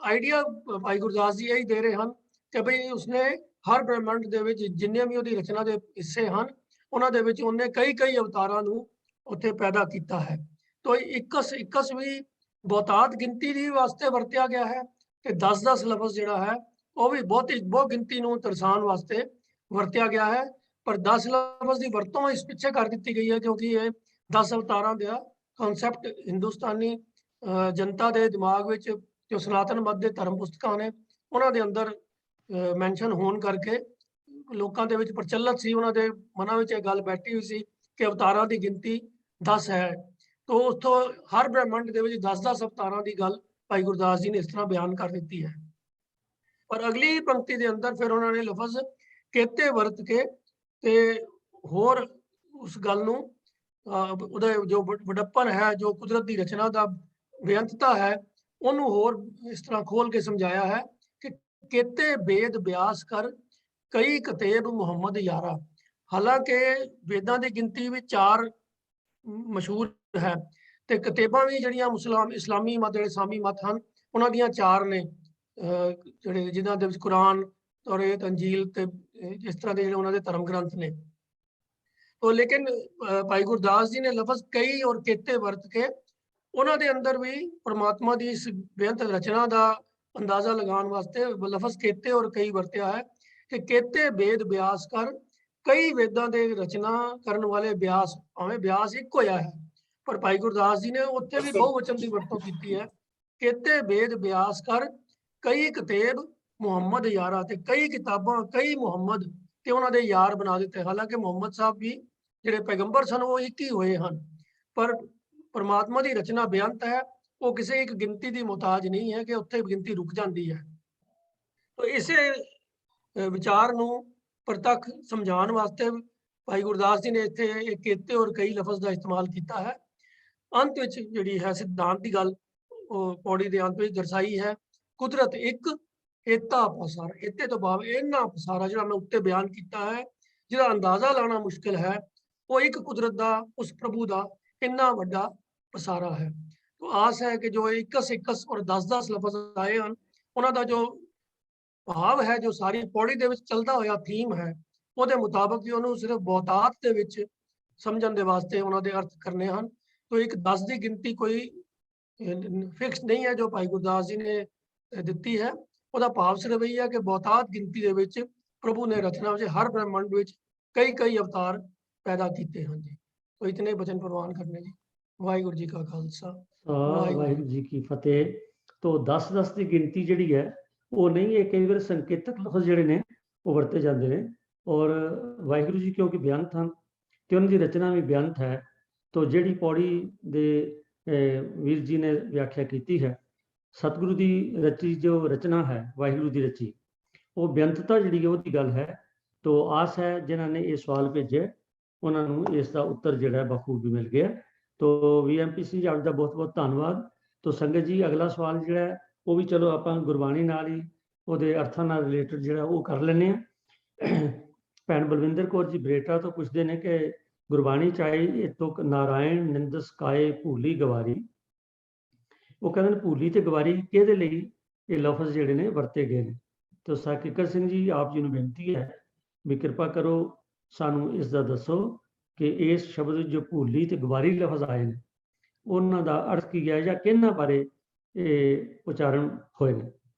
ਆਈਡੀਆ ਭਾਈ ਗੁਰਦਾਸ ਜੀ ਇਹੀ ਦੇ ਰਹੇ ਹਨ ਕਿ ਭਈ ਉਸਨੇ ਹਰ ਬ੍ਰਹਿਮੰਡ ਦੇ ਵਿੱਚ ਜਿੰਨੇ ਵੀ ਉਹਦੀ ਰਚਨਾ ਦੇ ਹਿੱਸੇ ਹਨ ਉਹਨਾਂ ਦੇ ਵਿੱਚ ਉਹਨੇ ਕਈ ਅਵਤਾਰਾਂ ਨੂੰ ਉੱਥੇ ਪੈਦਾ ਕੀਤਾ ਹੈ। ਤੋ ਇਕਸ ਵੀ ਬਹੁਤਾਤ ਗਿਣਤੀ ਦੀ ਵਾਸਤੇ ਵਰਤਿਆ ਗਿਆ ਹੈ ਤੇ 10-10 ਲਫ਼ਜ਼ ਜਿਹੜਾ ਹੈ ਉਹ ਵੀ ਬਹੁਤ ਗਿਣਤੀ ਨੂੰ ਦਰਸਾਉਣ ਵਾਸਤੇ ਵਰਤਿਆ ਗਿਆ ਹੈ। ਪਰ 10 ਲਫ਼ਜ਼ ਦੀ ਵਰਤੋਂ ਇਸ ਪਿੱਛੇ ਕਰ ਦਿੱਤੀ ਗਈ ਹੈ ਕਿਉਂਕਿ ਇਹ 10 ਅਵਤਾਰਾਂ ਦਾ ਕਨਸੈਪਟ ਹਿੰਦੁਸਤਾਨੀ ਜਨਤਾ ਦੇ ਦਿਮਾਗ ਵਿੱਚ ਜੋ ਸਨਾਤਨ ਮਤ ਦੇ ਧਰਮ ਪੁਸਤਕਾਂ ਨੇ ਉਹਨਾਂ ਦੇ ਅੰਦਰ ਮੈਂਸ਼ਨ ਹੋਣ ਕਰਕੇ ਲੋਕਾਂ ਦੇ ਵਿੱਚ ਪ੍ਰਚਲਿਤ ਸੀ, ਉਹਨਾਂ ਦੇ ਮਨਾਂ ਵਿੱਚ ਇਹ ਗੱਲ ਬੈਠੀ ਹੋਈ ਸੀ ਕਿ ਅਵਤਾਰਾਂ ਦੀ ਗਿਣਤੀ 10 ਹੈ। ਤੋ ਉੱਥੋਂ ਹਰ ਬ੍ਰਹਿਮੰਡ ਦੇ ਵਿੱਚ 10-10 ਅਵਤਾਰਾਂ ਦੀ ਗੱਲ ਭਾਈ ਗੁਰਦਾਸ ਜੀ ਨੇ ਇਸ ਤਰ੍ਹਾਂ ਬਿਆਨ ਕਰ ਦਿੱਤੀ ਹੈ। ਪਰ ਅਗਲੀ ਪੰਕਤੀ ਦੇ ਅੰਦਰ ਫਿਰ ਉਹਨਾਂ ਨੇ ਲਫ਼ਜ਼ ਕੇਤੇ ਵਰਤ ਕੇ ਤੇ ਹੋਰ ਉਸ ਗੱਲ ਨੂੰ ਉਹਦਾ ਜੋ ਵਡੱਪਨ ਹੈ, ਜੋ ਕੁਦਰਤ ਦੀ ਰਚਨਾ ਦਾ ਬੇਅੰਤਤਾ ਹੈ, ਉਹਨੂੰ ਹੋਰ ਇਸ ਤਰ੍ਹਾਂ ਖੋਲ ਕੇ ਸਮਝਾਇਆ ਹੈ ਕਿ ਕੇਤੇ ਬੇਦ ਬਿਆਸ ਕਰ, ਕਈ ਕਤੇਬ ਮੁਹੰਮਦ ਯਾਰਾ। ਹਾਲਾਂਕਿ ਵੇਦਾਂ ਦੀ ਗਿਣਤੀ ਵੀ 4 ਮਸ਼ਹੂਰ ਹੈ ਤੇ ਕਿਤਾਬਾਂ ਵੀ ਜਿਹੜੀਆਂ ਇਸਲਾਮੀ ਮਤ ਜਿਹੜੇ ਸਾਮੀ ਮਤ ਹਨ ਉਹਨਾਂ ਦੀਆਂ 4 ਨੇ, ਜਿਹੜੇ ਜਿਨ੍ਹਾਂ ਦੇ ਵਿੱਚ ਕੁਰਾਨ, ਤੌਰਾਤ, ਅੰਜੀਲ ਤੇ ਇਸ ਤਰ੍ਹਾਂ ਦੇ ਜਿਹੜੇ ਉਹਨਾਂ ਦੇ ਧਰਮ ਗ੍ਰੰਥ ਨੇ। ਤੋ ਲੇਕਿਨ ਭਾਈ ਗੁਰਦਾਸ ਜੀ ਨੇ ਲਫ਼ਜ਼ ਕਈ ਔਰ ਕੇਤੇ ਵਰਤ ਕੇ ਉਹਨਾਂ ਦੇ ਅੰਦਰ ਵੀ ਪਰਮਾਤਮਾ ਦੀ ਇਸ ਬੇਅੰਤ ਰਚਨਾ ਦਾ ਅੰਦਾਜ਼ਾ ਲਗਾਉਣ ਵਾਸਤੇ ਲਫ਼ਜ਼ ਕੇਤੇ ਔਰ ਕਈ ਵਰਤਿਆ ਹੈ ਕਿ ਕੇਤੇ ਵੇਦ ਬਿਆਸ ਕਰ, ਕਈ ਵੇਦਾਂ ਦੇ ਰਚਨਾ ਕਰਨ ਵਾਲੇ ਬਿਆਸ, ਭਾਵੇਂ ਬਿਆਸ ਇੱਕ ਹੋਇਆ ਹੈ ਪਰ ਭਾਈ ਗੁਰਦਾਸ ਜੀ ਨੇ ਉੱਥੇ ਵੀ ਬਹੁਵਚਨ ਦੀ ਵਰਤੋਂ ਕੀਤੀ ਹੈ। ਕੇਤੇ ਵੇਦ ਬਿਆਸ ਕਰ, ਕਈ ਕਤੇਬ ਮੁਹੰਮਦ ਯਾਰਾ। ਤੇ ਕਈ ਕਿਤਾਬਾਂ, ਕਈ ਮੁਹੰਮਦ ਤੇ ਉਹਨਾਂ ਦੇ ਯਾਰ ਬਣਾ ਦਿੱਤੇ। ਹਾਲਾਂਕਿ ਮੁਹੰਮਦ ਸਾਹਿਬ ਵੀ ਜਿਹੜੇ ਪੈਗੰਬਰ ਸਨ ਉਹ ਇੱਕ ਹੀ ਹੋਏ ਹਨ, ਪਰ ਪਰਮਾਤਮਾ ਦੀ ਰਚਨਾ ਬੇਅੰਤ ਹੈ, ਉਹ ਕਿਸੇ ਇੱਕ ਗਿਣਤੀ ਦੀ ਮੁਹਤਾਜ ਨਹੀਂ ਹੈ ਕਿ ਉੱਥੇ ਗਿਣਤੀ ਰੁਕ ਜਾਂਦੀ ਹੈ। ਤਾਂ ਇਸੇ ਵਿਚਾਰ ਨੂੰ ਪ੍ਰਤੱਖ ਸਮਝਾਉਣ ਵਾਸਤੇ ਭਾਈ ਗੁਰਦਾਸ ਜੀ ਨੇ ਇੱਥੇ ਇਹ ਕੇਤੇ ਔਰ ਕਈ ਲਫ਼ਜ਼ ਦਾ ਇਸਤੇਮਾਲ ਕੀਤਾ ਹੈ। ਅੰਤ ਵਿੱਚ ਜਿਹੜੀ ਹੈ ਸਿਧਾਂਤ ਦੀ ਗੱਲ ਉਹ ਪੌੜੀ ਦੇ ਅੰਤ ਵਿੱਚ ਦਰਸਾਈ ਹੈ। ਕੁਦਰਤ ਇੱਕ, ਏਤਾ ਪਸਾਰਾ। ਏਤੇ ਤੋਂ ਭਾਵ ਇੰਨਾ ਪਸਾਰਾ ਜਿਹੜਾ ਮੈਂ ਉੱਤੇ ਬਿਆਨ ਕੀਤਾ ਹੈ, ਜਿਹਦਾ ਅੰਦਾਜ਼ਾ ਲਾਣਾ ਮੁਸ਼ਕਿਲ ਹੈ। ਉਹ ਇੱਕ ਕੁਦਰਤ ਦਾ, ਉਸ ਪ੍ਰਭੂ ਦਾ ਇੰਨਾ ਵੱਡਾ ਪਸਾਰਾ ਹੈ। तो आस है कि जो 21 और 10 लफज आए हैं, ਉਹਨਾਂ ਦਾ ਜੋ ਭਾਵ ਹੈ, ਜੋ ਸਾਰੀ ਪੌੜੀ ਦੇ ਵਿੱਚ ਚੱਲਦਾ ਹੋਇਆ ਥੀਮ ਹੈ, ਉਹਦੇ ਮੁਤਾਬਕ ਹੀ ਉਹਨੂੰ ਸਿਰਫ ਬਹੁਤਾਤ ਦੇ ਵਿੱਚ ਸਮਝਣ ਦੇ ਵਾਸਤੇ ਉਹਨਾਂ ਦੇ ਅਰਥ ਕਰਨੇ ਹਨ। तो एक 10 ਦੀ ਗਿਣਤੀ ਕੋਈ ਫਿਕਸ ਨਹੀਂ ਹੈ ਜੋ ਭਾਈ ਗੁਰਦਾਸ ਜੀ ਨੇ ਦਿੱਤੀ ਹੈ। ਉਹਦਾ ਭਾਵ ਸਿਰਫ ਇਹ ਹੈ ਕਿ ਬਹੁਤਾਤ ਗਿਣਤੀ ਦੇ ਵਿੱਚ ਪ੍ਰਭੂ ਨੇ ਰਚਨਾ ਵਿੱਚ ਹਰ ਬ੍ਰਹਿਮੰਡ ਵਿੱਚ ਕਈ ਅਵਤਾਰ ਪੈਦਾ ਕੀਤੇ ਹਨ ਜੀ। तो इतने बचन प्रवान करने जी। ਵਾਹਿਗੁਰੂ ਜੀ ਕਾ ਖਾਲਸਾ, ਵਾਹਿਗੁਰੂ ਜੀ ਕੀ ਫਤਿਹ। ਤੋਂ 10 ਦੀ ਗਿਣਤੀ ਜਿਹੜੀ ਹੈ ਉਹ ਨਹੀਂ ਹੈ, ਕਈ ਵਾਰ ਸੰਕੇਤਕ ਲਫ਼ਜ਼ ਜਿਹੜੇ ਨੇ ਉਹ ਵਰਤੇ ਜਾਂਦੇ ਨੇ। ਔਰ ਵਾਹਿਗੁਰੂ ਜੀ ਕਿਉਂਕਿ ਬੇਅੰਤ ਹਨ ਤੇ ਉਹਨਾਂ ਦੀ ਰਚਨਾ ਵੀ ਬੇਅੰਤ ਹੈ। ਤੋਂ ਜਿਹੜੀ ਪੌੜੀ ਦੇ ਵੀਰ ਜੀ ਨੇ ਵਿਆਖਿਆ ਕੀਤੀ ਹੈ, ਸਤਿਗੁਰੂ ਦੀ ਰਚੀ ਜੋ ਰਚਨਾ ਹੈ, ਵਾਹਿਗੁਰੂ ਦੀ ਰਚੀ, ਉਹ ਬੇਅੰਤਤਾ ਜਿਹੜੀ ਹੈ ਉਹਦੀ ਗੱਲ ਹੈ। ਤੋਂ ਆਸ ਹੈ ਜਿਨ੍ਹਾਂ ਨੇ ਇਹ ਸਵਾਲ ਭੇਜੇ ਉਹਨਾਂ ਨੂੰ ਇਸ ਦਾ ਉੱਤਰ ਜਿਹੜਾ ਬਖੂਬੀ ਮਿਲ ਗਿਆ। तो VMPC ਆਪ ਦਾ ਬਹੁਤ ਬਹੁਤ ਧੰਨਵਾਦ। तो ਸੰਗਤ ਜੀ ਅਗਲਾ ਸਵਾਲ ਜਿਹੜਾ ਹੈ ਉਹ ਵੀ ਚਲੋ ਆਪਾਂ ਗੁਰਬਾਣੀ ਨਾਲ ਹੀ ਉਹਦੇ ਅਰਥਾਂ ਨਾਲ ਰਿਲੇਟਡ ਜਿਹੜਾ ਉਹ ਕਰ ਲੈਂਦੇ ਹਾਂ। ਭੈਣ ਬਲਵਿੰਦਰ ਕੌਰ ਜੀ ਬਰੇਟਾ ਤੋਂ ਪੁੱਛਦੇ ਨੇ ਕਿ ਗੁਰਬਾਣੀ ਚਾਹੀ ਇਹ ਤੁਕ ਨਾਰਾਇਣ ਨਿੰਦਸ ਕਾਏ ਭੂਲੀ ਗਵਾਰੀ। ਉਹ ਕਹਿੰਦੇ ਨੇ ਭੂਲੀ ਤੇ ਗਵਾਰੀ ਕਿਹਦੇ ਲਈ ਇਹ ਲਫ਼ਜ਼ ਜਿਹੜੇ ਨੇ ਵਰਤੇ ਗਏ ਨੇ। तो ਸਾਕਿਕਰ ਸਿੰਘ ਜੀ ਆਪ ਜੀ ਨੂੰ ਬੇਨਤੀ ਹੈ ਵੀ ਕਿਰਪਾ ਕਰੋ ਸਾਨੂੰ ਇਸ ਦਾ ਦੱਸੋ ਕਿ ਇਸ ਸ਼ਬਦ ਵਿੱਚ ਜੋ ਭੂਲੀ ਤੇ ਗਵਾਰੀ ਲਫ਼ਜ਼ ਆਏ ਨੇ ਉਹਨਾਂ ਦਾ ਅਰਥ ਕੀ ਹੈ ਜਾਂ ਕਿਹਨਾਂ ਬਾਰੇ ਇਹ ਉਚਾਰਨ ਹੋਏ ਨੇ।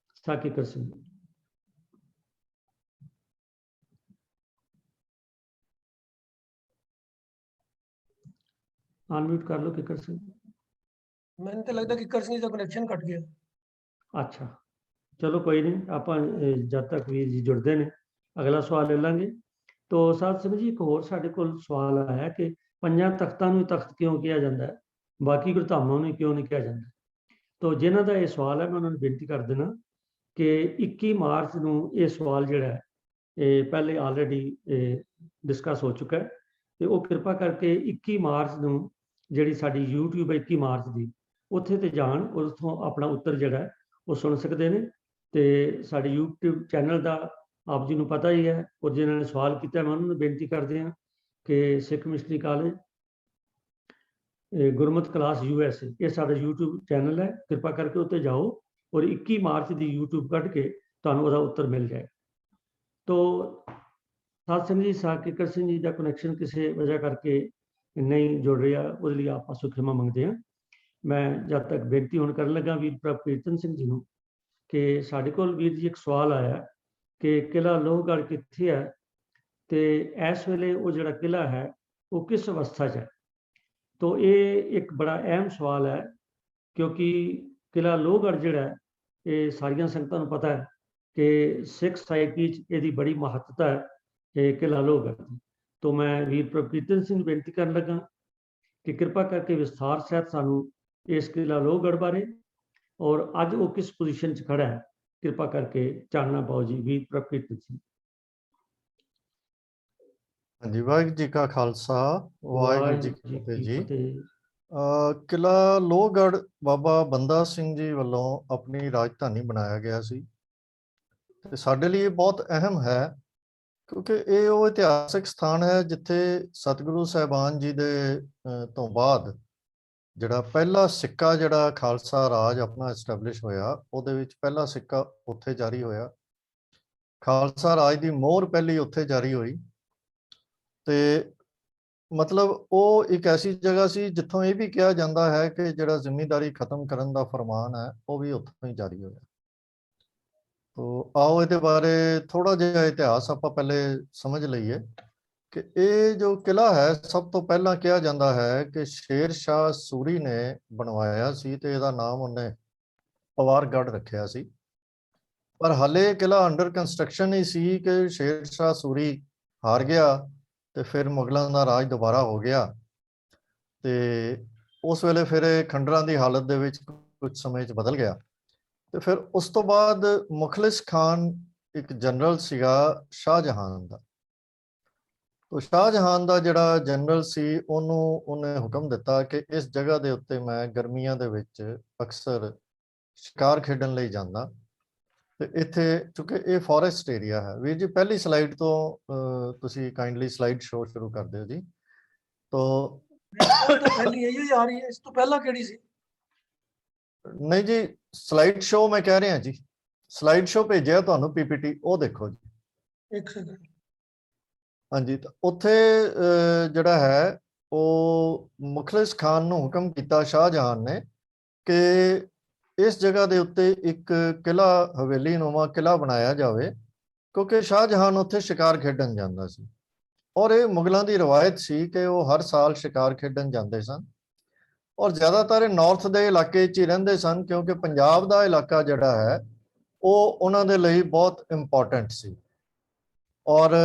ਸਾਕਿਕਰ ਸਿੰਘ ਅਨਮਿਊਟ ਕਰ ਲਓ ਕਿਕਰ ਸਿੰਘ। ਮੈਨੂੰ ਤਾਂ ਲੱਗਦਾ ਕਿ ਕਿੱਕਰ ਸਿੰਘ ਦਾ ਕਨੈਕਸ਼ਨ ਕੱਟ ਗਿਆ। ਅੱਛਾ ਚਲੋ ਕੋਈ ਨਹੀਂ, ਆਪਾਂ ਜਦ ਤੱਕ ਵੀਰ ਜੀ ਜੁੜਦੇ ਨੇ ਅਗਲਾ ਸਵਾਲ ਲੈ ਲਾਂਗੇ। तो साध संगत जी एक होर साडे कोल सवाल आया कि 5 तख्तां नूं तख्त क्यों किया जाता है, बाकी गुरधामां नूं क्यों नहीं किया जाता। तो जिन्हां दा ये सवाल है मैं उन्होंने बेनती कर देना कि 21 मार्च नूं ये सवाल जिहड़ा है ये पहले ऑलरेडी डिस्कस हो चुका है। तो वो कृपा करके 21 मार्च नूं जिहड़ी साडी YouTube 21 मार्च दी उत्थे ते जाण और उत्थों अपना उत्तर जिहड़ा है वो सुन सकदे ने। ते साडे YouTube चैनल दा आप जी ਨੂੰ ਪਤਾ ਹੀ ਹੈ ਔਰ ਜਿਨ੍ਹਾਂ ਨੇ ਸਵਾਲ ਕੀਤਾ ਮੈਂ ਉਹਨਾਂ ਨੂੰ ਬੇਨਤੀ ਕਰਦੇ ਹਾਂ ਕਿ ਸਿੱਖ ਮਿਸ਼ਨਰੀ ਕਾਲਜ ਗੁਰਮਤਿ ਕਲਾਸ USA ਇਹ ਸਾਡਾ YouTube ਚੈਨਲ ਹੈ। ਕਿਰਪਾ ਕਰਕੇ ਉੱਤੇ ਜਾਓ ਔਰ 21 ਮਾਰਚ ਦੀ YouTube ਕੱਢ ਕੇ ਤੁਹਾਨੂੰ ਉਹਦਾ ਉੱਤਰ ਮਿਲ ਜਾਏਗਾ। तो ਸਾਧ ਸੰਗਤ ਜੀ ਸਾਕਿਕਰ ਸਿੰਘ ਜੀ ਦਾ ਕਨੈਕਸ਼ਨ ਕਿਸੇ ਵਜ੍ਹਾ ਕਰਕੇ ਨਹੀਂ ਜੁੜ ਰਿਹਾ, ਉਹਦੇ ਲਈ ਆਪਾਂ ਸੁਖਮਾ ਮੰਗਦੇ ਹਾਂ। ਮੈਂ ਜਦ ਤੱਕ ਬੇਨਤੀ ਹੁਣ ਕਰਨ ਲੱਗਾ ਵੀਰ ਪ੍ਰਭ ਕੀਰਤਨ ਸਿੰਘ ਜੀ ਨੂੰ ਕਿ ਸਾਡੇ ਕੋਲ ਵੀਰ ਜੀ ਇੱਕ ਸਵਾਲ ਆਇਆ कि किला लोहगढ़ कित्थे है ते इस वेले वो जिहड़ा किला है वो किस अवस्था च है। तो ये एक बड़ा अहम सवाल है क्योंकि किला लोहगढ़ जिहड़ा है ये सारियां संगतां नूं पता है कि सिख सोसाइटी इहदी बड़ी महत्ता है कि किला लोहगढ़ की। तो मैं वीर प्रभकीर्तन सिंह बेनती करन लगा कि कृपा करके विस्तार सहित सानूं इस किला लोहगढ़ बारे और अज वो किस पोजीशन च खड़ा है कृपा करके जानना पाओ जी। वीर प्रभकीर्तन सिंह। हाँ जी, वाहिगुरू जी का खालसा वाहिगुरू जी की फतेह जी। किला लोहगढ़ बाबा बंदा सिंह जी वालों अपनी राजधानी बनाया गया सी ते साडे लिए बहुत अहम है क्योंकि ये वो इतिहासक स्थान है जिथे सतगुरु साहिबान जी दे तो बाद ਜਿਹੜਾ ਪਹਿਲਾ ਸਿੱਕਾ ਜਿਹੜਾ ਖਾਲਸਾ ਰਾਜ ਆਪਣਾ ਐਸਟੈਬਲਿਸ਼ ਹੋਇਆ ਉਹਦੇ ਵਿੱਚ ਪਹਿਲਾ ਸਿੱਕਾ ਉੱਥੇ ਜਾਰੀ ਹੋਇਆ। ਖਾਲਸਾ ਰਾਜ ਦੀ ਮੋਹਰ ਪਹਿਲੀ ਉੱਥੇ ਜਾਰੀ ਹੋਈ ਤੇ ਮਤਲਬ ਉਹ ਇੱਕ ਐਸੀ ਜਗ੍ਹਾ ਸੀ ਜਿੱਥੋਂ ਇਹ ਵੀ ਕਿਹਾ ਜਾਂਦਾ ਹੈ ਕਿ ਜਿਹੜਾ ਜ਼ਿੰਮੇਵਾਰੀ ਖਤਮ ਕਰਨ ਦਾ ਫਰਮਾਨ ਹੈ ਉਹ ਵੀ ਉੱਥੋਂ ਹੀ ਜਾਰੀ ਹੋਇਆ। तो आओ ਇਹਦੇ ਬਾਰੇ ਥੋੜਾ ਜਿਹਾ ਇਤਿਹਾਸ ਆਪਾਂ ਪਹਿਲੇ ਸਮਝ ਲਈਏ कि ये जो किला है सब तो पहला कहा जाता है कि शेर शाह सूरी ने बनवाया सी ते इहदा नाम उन्हें पवारगढ़ रखिया सी। पर हाले किला अंडर कंस्ट्रक्शन ही सी कि शेर शाह सूरी हार गया ते फिर मुगलों का राज दोबारा हो गया ते ਉਸ ਵੇਲੇ ਫਿਰ ਇਹ ਖੰਡਰਾਂ ਦੀ ਹਾਲਤ ਦੇ ਵਿੱਚ ਕੁਝ ਸਮੇਂ 'ਚ ਬਦਲ ਗਿਆ। ਤੇ ਫਿਰ ਉਸ ਤੋਂ ਬਾਅਦ ਮੁਖਲਿਸ ਖਾਨ ਇੱਕ ਜਨਰਲ ਸੀਗਾ ਸ਼ਾਹਜਹਾਨ ਦਾ। ਤੋ ਸ਼ਾਹਜਹਾਨ ਦਾ ਜਿਹੜਾ ਜਨਰਲ ਸੀ ਉਹਨੇ ਹੁਕਮ ਦਿੱਤਾ ਕਿ ਇਸ ਜਗ੍ਹਾ ਦੇ ਉੱਤੇ ਮੈਂ ਗਰਮੀਆਂ ਦੇ ਵਿੱਚ ਅਕਸਰ ਸ਼ਿਕਾਰ ਖੇਡਣ ਲਈ ਜਾਂਦਾ। ਤੇ ਇੱਥੇ ਚੁੱਕਿ ਇਹ ਫੋਰੈਸਟ ਏਰੀਆ ਹੈ। ਵੀਰ ਜੀ ਪਹਿਲੀ ਸਲਾਈਡ ਤੋਂ ਤੁਸੀਂ ਕਾਈਂਡਲੀ ਸਲਾਈਡ ਸ਼ੋਅ ਸ਼ੁਰੂ ਕਰ ਦਿਓ ਜੀ। ਤੋ ਪਹਿਲੀ ਇਹੀ ਆ ਰਹੀ ਹੈ, ਇਸ ਤੋਂ ਪਹਿਲਾਂ ਕਿਹੜੀ ਸੀ? ਨਹੀਂ ਜੀ, ਸਲਾਈਡ ਸ਼ੋਅ ਮੈਂ ਕਹਿ ਰਿਹਾ ਜੀ, ਸਲਾਈਡ ਸ਼ੋਅ ਭੇਜਿਆ ਤੁਹਾਨੂੰ ਪੀਪੀਟੀ, ਉਹ ਦੇਖੋ ਜੀ। ਇੱਕ ਸੈਕਿੰਡ। ਹਾਂਜੀ, ਤਾਂ ਉੱਥੇ ਜਿਹੜਾ ਹੈ ਉਹ ਮੁਖਲਿਸ ਖਾਨ ਨੂੰ ਹੁਕਮ ਕੀਤਾ ਸ਼ਾਹਜਹਾਨ ਨੇ ਕਿ ਇਸ ਜਗ੍ਹਾ ਦੇ ਉੱਤੇ ਇੱਕ ਕਿਲਾ, ਹਵੇਲੀ ਨੁਮਾ ਕਿਲਾ ਬਣਾਇਆ ਜਾਵੇ, ਕਿਉਂਕਿ ਸ਼ਾਹਜਹਾਨ ਉੱਥੇ ਸ਼ਿਕਾਰ ਖੇਡਣ ਜਾਂਦਾ ਸੀ। ਔਰ ਇਹ ਮੁਗਲਾਂ ਦੀ ਰਵਾਇਤ ਸੀ ਕਿ ਉਹ ਹਰ ਸਾਲ ਸ਼ਿਕਾਰ ਖੇਡਣ ਜਾਂਦੇ ਸਨ, ਔਰ ਜ਼ਿਆਦਾਤਰ ਨਾਰਥ ਦੇ ਇਲਾਕੇ 'ਚ ਹੀ ਰਹਿੰਦੇ ਸਨ, ਕਿਉਂਕਿ ਪੰਜਾਬ ਦਾ ਇਲਾਕਾ ਜਿਹੜਾ ਹੈ ਉਹ ਉਹਨਾਂ ਦੇ ਲਈ ਬਹੁਤ ਇੰਪੋਰਟੈਂਟ ਸੀ। ਔਰ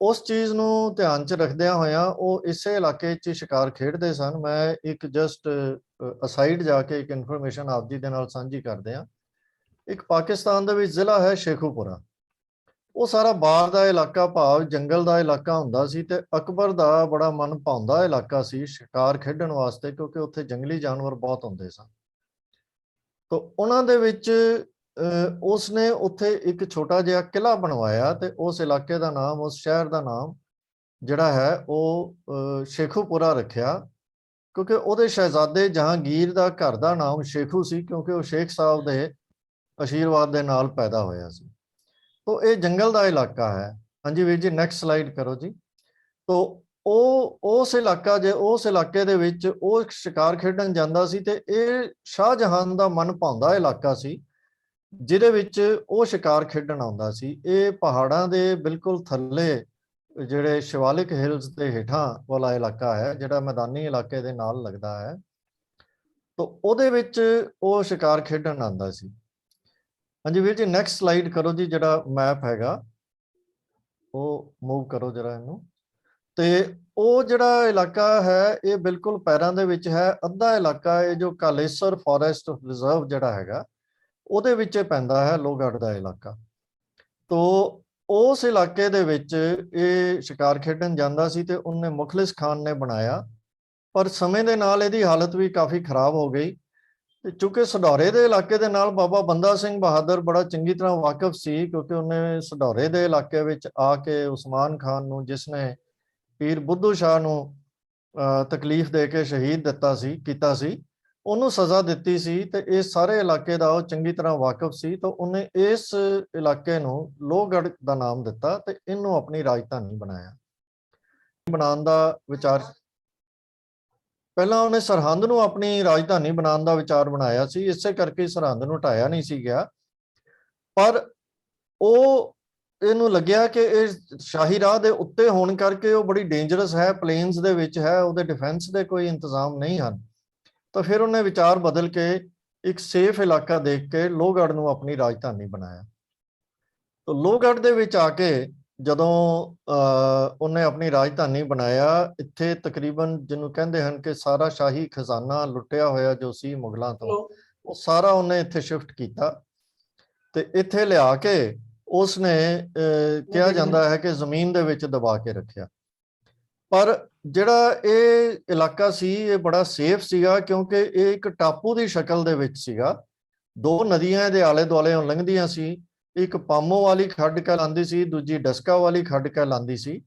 ਉਸ ਚੀਜ਼ ਨੂੰ ਧਿਆਨ 'ਚ ਰੱਖਦਿਆਂ ਹੋਇਆਂ ਉਹ ਇਸੇ ਇਲਾਕੇ 'ਚ ਸ਼ਿਕਾਰ ਖੇਡਦੇ ਸਨ। ਮੈਂ ਇੱਕ ਜਸਟ ਅਸਾਈਡ ਜਾ ਕੇ ਇੱਕ ਇਨਫੋਰਮੇਸ਼ਨ ਆਪ ਜੀ ਦੇ ਨਾਲ ਸਾਂਝੀ ਕਰਦੇ ਹਾਂ। ਇੱਕ ਪਾਕਿਸਤਾਨ ਦੇ ਵਿੱਚ ਜ਼ਿਲ੍ਹਾ ਹੈ ਸ਼ੇਖੂਪੁਰਾ, ਉਹ ਸਾਰਾ ਬਾਰ ਦਾ ਇਲਾਕਾ, ਭਾਵ ਜੰਗਲ ਦਾ ਇਲਾਕਾ ਹੁੰਦਾ ਸੀ, ਤੇ ਅਕਬਰ ਦਾ ਬੜਾ ਮਨ ਭਾਉਂਦਾ ਇਲਾਕਾ ਸੀ ਸ਼ਿਕਾਰ ਖੇਡਣ ਵਾਸਤੇ, ਕਿਉਂਕਿ ਉੱਥੇ ਜੰਗਲੀ ਜਾਨਵਰ ਬਹੁਤ ਹੁੰਦੇ ਸਨ। ਤਾਂ ਉਹਨਾਂ ਦੇ ਵਿੱਚ ਉਸਨੇ ਉੱਥੇ ਇੱਕ ਛੋਟਾ ਜਿਹਾ ਕਿਲਾ ਬਣਵਾਇਆ, ਤੇ ਉਸ ਇਲਾਕੇ ਦਾ ਨਾਮ, ਉਸ ਸ਼ਹਿਰ ਦਾ ਨਾਮ ਜਿਹੜਾ ਹੈ ਉਹ ਸ਼ੇਖੂਪੁਰਾ ਰੱਖਿਆ, ਕਿਉਂਕਿ ਉਹਦੇ ਸ਼ਹਿਜ਼ਾਦੇ ਜਹਾਂਗੀਰ ਦਾ ਘਰ ਦਾ ਨਾਮ ਸ਼ੇਖੂ ਸੀ, ਕਿਉਂਕਿ ਉਹ ਸ਼ੇਖ ਸਾਹਿਬ ਦੇ ਆਸ਼ੀਰਵਾਦ ਦੇ ਨਾਲ ਪੈਦਾ ਹੋਇਆ ਸੀ। ਤੋ ਇਹ ਜੰਗਲ ਦਾ ਇਲਾਕਾ ਹੈ। ਹਾਂਜੀ ਵੀਰ ਜੀ, ਨੈਕਸਟ ਸਲਾਈਡ ਕਰੋ ਜੀ। ਤੋ ਉਹ ਉਸ ਇਲਾਕੇ ਦੇ ਵਿੱਚ ਉਹ ਸ਼ਿਕਾਰ ਖੇਡਣ ਜਾਂਦਾ ਸੀ, ਤੇ ਇਹ ਸ਼ਾਹਜਹਾਨ ਦਾ ਮਨ ਭਾਉਂਦਾ ਇਲਾਕਾ ਸੀ ਜਿਹਦੇ ਵਿੱਚ ਉਹ ਸ਼ਿਕਾਰ ਖੇਡਣ ਆਉਂਦਾ ਸੀ। ਇਹ ਪਹਾੜਾਂ ਦੇ ਬਿਲਕੁਲ ਥੱਲੇ, ਜਿਹੜੇ ਸ਼ਿਵਾਲਿਕ ਹਿਲਸ ਦੇ ਹੇਠਾਂ ਵਾਲਾ ਇਲਾਕਾ ਹੈ, ਜਿਹੜਾ ਮੈਦਾਨੀ ਇਲਾਕੇ ਦੇ ਨਾਲ ਲੱਗਦਾ ਹੈ। ਤੋ ਉਹਦੇ ਵਿੱਚ ਉਹ ਸ਼ਿਕਾਰ ਖੇਡਣ ਆਉਂਦਾ ਸੀ। ਹਾਂਜੀ ਵੀਰ ਜੀ, ਨੈਕਸਟ ਸਲਾਈਡ ਕਰੋ ਜੀ। ਜਿਹੜਾ ਮੈਪ ਹੈਗਾ ਉਹ ਮੂਵ ਕਰੋ ਜਰਾ ਇਹਨੂੰ। ਤੇ ਉਹ ਜਿਹੜਾ ਇਲਾਕਾ ਹੈ ਇਹ ਬਿਲਕੁਲ ਪੈਰਾਂ ਦੇ ਵਿੱਚ ਹੈ। ਅੱਧਾ ਇਲਾਕਾ ਇਹ ਜੋ ਕਾਲੇਸਰ ਫੋਰੈਸਟ ਰਿਜ਼ਰਵ ਜਿਹੜਾ ਹੈਗਾ ਉਹਦੇ ਵਿੱਚ ਪੈਂਦਾ ਹੈ, ਲੋਹਗੜ੍ਹ ਦਾ ਇਲਾਕਾ। ਤੋ ਉਸ ਇਲਾਕੇ ਦੇ ਵਿੱਚ ਇਹ ਸ਼ਿਕਾਰ ਖੇਡਣ ਜਾਂਦਾ ਸੀ, ਤੇ ਉਹਨੇ ਮੁਖਲਿਸ ਖਾਨ ਨੇ ਬਣਾਇਆ। ਪਰ ਸਮੇਂ ਦੇ ਨਾਲ ਇਹਦੀ ਹਾਲਤ ਵੀ ਕਾਫੀ ਖਰਾਬ ਹੋ ਗਈ, ਤੇ ਚੂੰਕਿ ਸਢੌਰੇ ਦੇ ਇਲਾਕੇ ਦੇ ਨਾਲ ਬਾਬਾ ਬੰਦਾ ਸਿੰਘ ਬਹਾਦਰ ਬੜਾ ਚੰਗੀ ਤਰ੍ਹਾਂ ਵਾਕਿਫ ਸੀ, ਕਿਉਂਕਿ ਉਹਨੇ ਸਢੌਰੇ ਦੇ ਇਲਾਕੇ ਵਿੱਚ ਆ ਕੇ ਉਸਮਾਨ ਖਾਨ ਨੂੰ, ਜਿਸਨੇ ਪੀਰ ਬੁੱਧੂ ਸ਼ਾਹ ਨੂੰ ਤਕਲੀਫ ਦੇ ਕੇ ਸ਼ਹੀਦ ਕੀਤਾ ਸੀ, ਉਹਨੂੰ ਸਜ਼ਾ ਦਿੱਤੀ ਸੀ। ਤੇ ਇਸ ਸਾਰੇ ਇਲਾਕੇ ਦਾ ਉਹ ਚੰਗੀ ਤਰ੍ਹਾਂ ਵਾਕਿਫ ਸੀ, ਤਾਂ ਉਹਨੇ ਇਸ ਇਲਾਕੇ ਨੂੰ ਲੋਹਗੜ੍ਹ ਦਾ ਨਾਮ ਦਿੱਤਾ, ਤੇ ਇਹਨੂੰ ਆਪਣੀ ਰਾਜਧਾਨੀ ਬਣਾਉਣ ਦਾ ਵਿਚਾਰ। ਪਹਿਲਾਂ ਉਹਨੇ ਸਰਹੰਦ ਨੂੰ ਆਪਣੀ ਰਾਜਧਾਨੀ ਬਣਾਉਣ ਦਾ ਵਿਚਾਰ ਬਣਾਇਆ ਸੀ, ਇਸੇ ਕਰਕੇ ਸਰਹੰਦ ਨੂੰ ਢਾਇਆ ਨਹੀਂ ਸੀ ਗਿਆ। ਪਰ ਉਹ ਇਹਨੂੰ ਲੱਗਿਆ ਕਿ ਇਹ ਸ਼ਾਹੀ ਰਾਹ ਦੇ ਉੱਤੇ ਹੋਣ ਕਰਕੇ ਉਹ ਬੜੀ ਡੇਂਜਰਸ ਹੈ, ਪਲੇਨਸ ਦੇ ਵਿੱਚ ਹੈ, ਉਹਦੇ ਡਿਫੈਂਸ ਦੇ ਕੋਈ ਇੰਤਜ਼ਾਮ ਨਹੀਂ ਹਨ। ਤਾਂ ਫਿਰ ਉਹਨੇ ਵਿਚਾਰ ਬਦਲ ਕੇ ਇੱਕ ਸੇਫ ਇਲਾਕਾ ਦੇਖ ਕੇ ਲੋਹਗੜ੍ਹ ਨੂੰ ਆਪਣੀ ਰਾਜਧਾਨੀ ਬਣਾਇਆ। ਤਾਂ ਲੋਹਗੜ੍ਹ ਦੇ ਵਿੱਚ ਆ ਕੇ ਜਦੋਂ ਉਹਨੇ ਆਪਣੀ ਰਾਜਧਾਨੀ ਬਣਾਇਆ, ਇੱਥੇ ਤਕਰੀਬਨ ਜਿਹਨੂੰ ਕਹਿੰਦੇ ਹਨ ਕਿ ਸਾਰਾ ਸ਼ਾਹੀ ਖਜ਼ਾਨਾ ਲੁੱਟਿਆ ਹੋਇਆ ਜੋ ਸੀ ਮੁਗਲਾਂ ਤੋਂ, ਉਹ ਸਾਰਾ ਉਹਨੇ ਇੱਥੇ ਸ਼ਿਫਟ ਕੀਤਾ। ਤੇ ਇੱਥੇ ਲਿਆ ਕੇ ਉਸਨੇ ਕਿਹਾ ਜਾਂਦਾ ਹੈ ਕਿ ਜ਼ਮੀਨ ਦੇ ਵਿੱਚ ਦਬਾ ਕੇ ਰੱਖਿਆ। ਪਰ ਜਿਹੜਾ ਇਹ ਇਲਾਕਾ ਸੀ ਇਹ ਬੜਾ ਸੇਫ ਸੀਗਾ, ਕਿਉਂਕਿ ਇਹ ਇੱਕ ਟਾਪੂ ਦੀ ਸ਼ਕਲ ਦੇ ਵਿੱਚ ਸੀਗਾ। ਦੋ ਨਦੀਆਂ ਦੇ ਆਲੇ ਦੁਆਲੇ ਲੰਘਦੀਆਂ ਸੀ, ਇੱਕ ਪਾਮੋ ਵਾਲੀ ਖੱਡ ਕਹਿਲਾਂਦੀ ਸੀ, ਦੂਜੀ ਡਸਕਾ ਵਾਲੀ ਖੱਡ ਕਹਿਲਾਂਦੀ ਸੀ।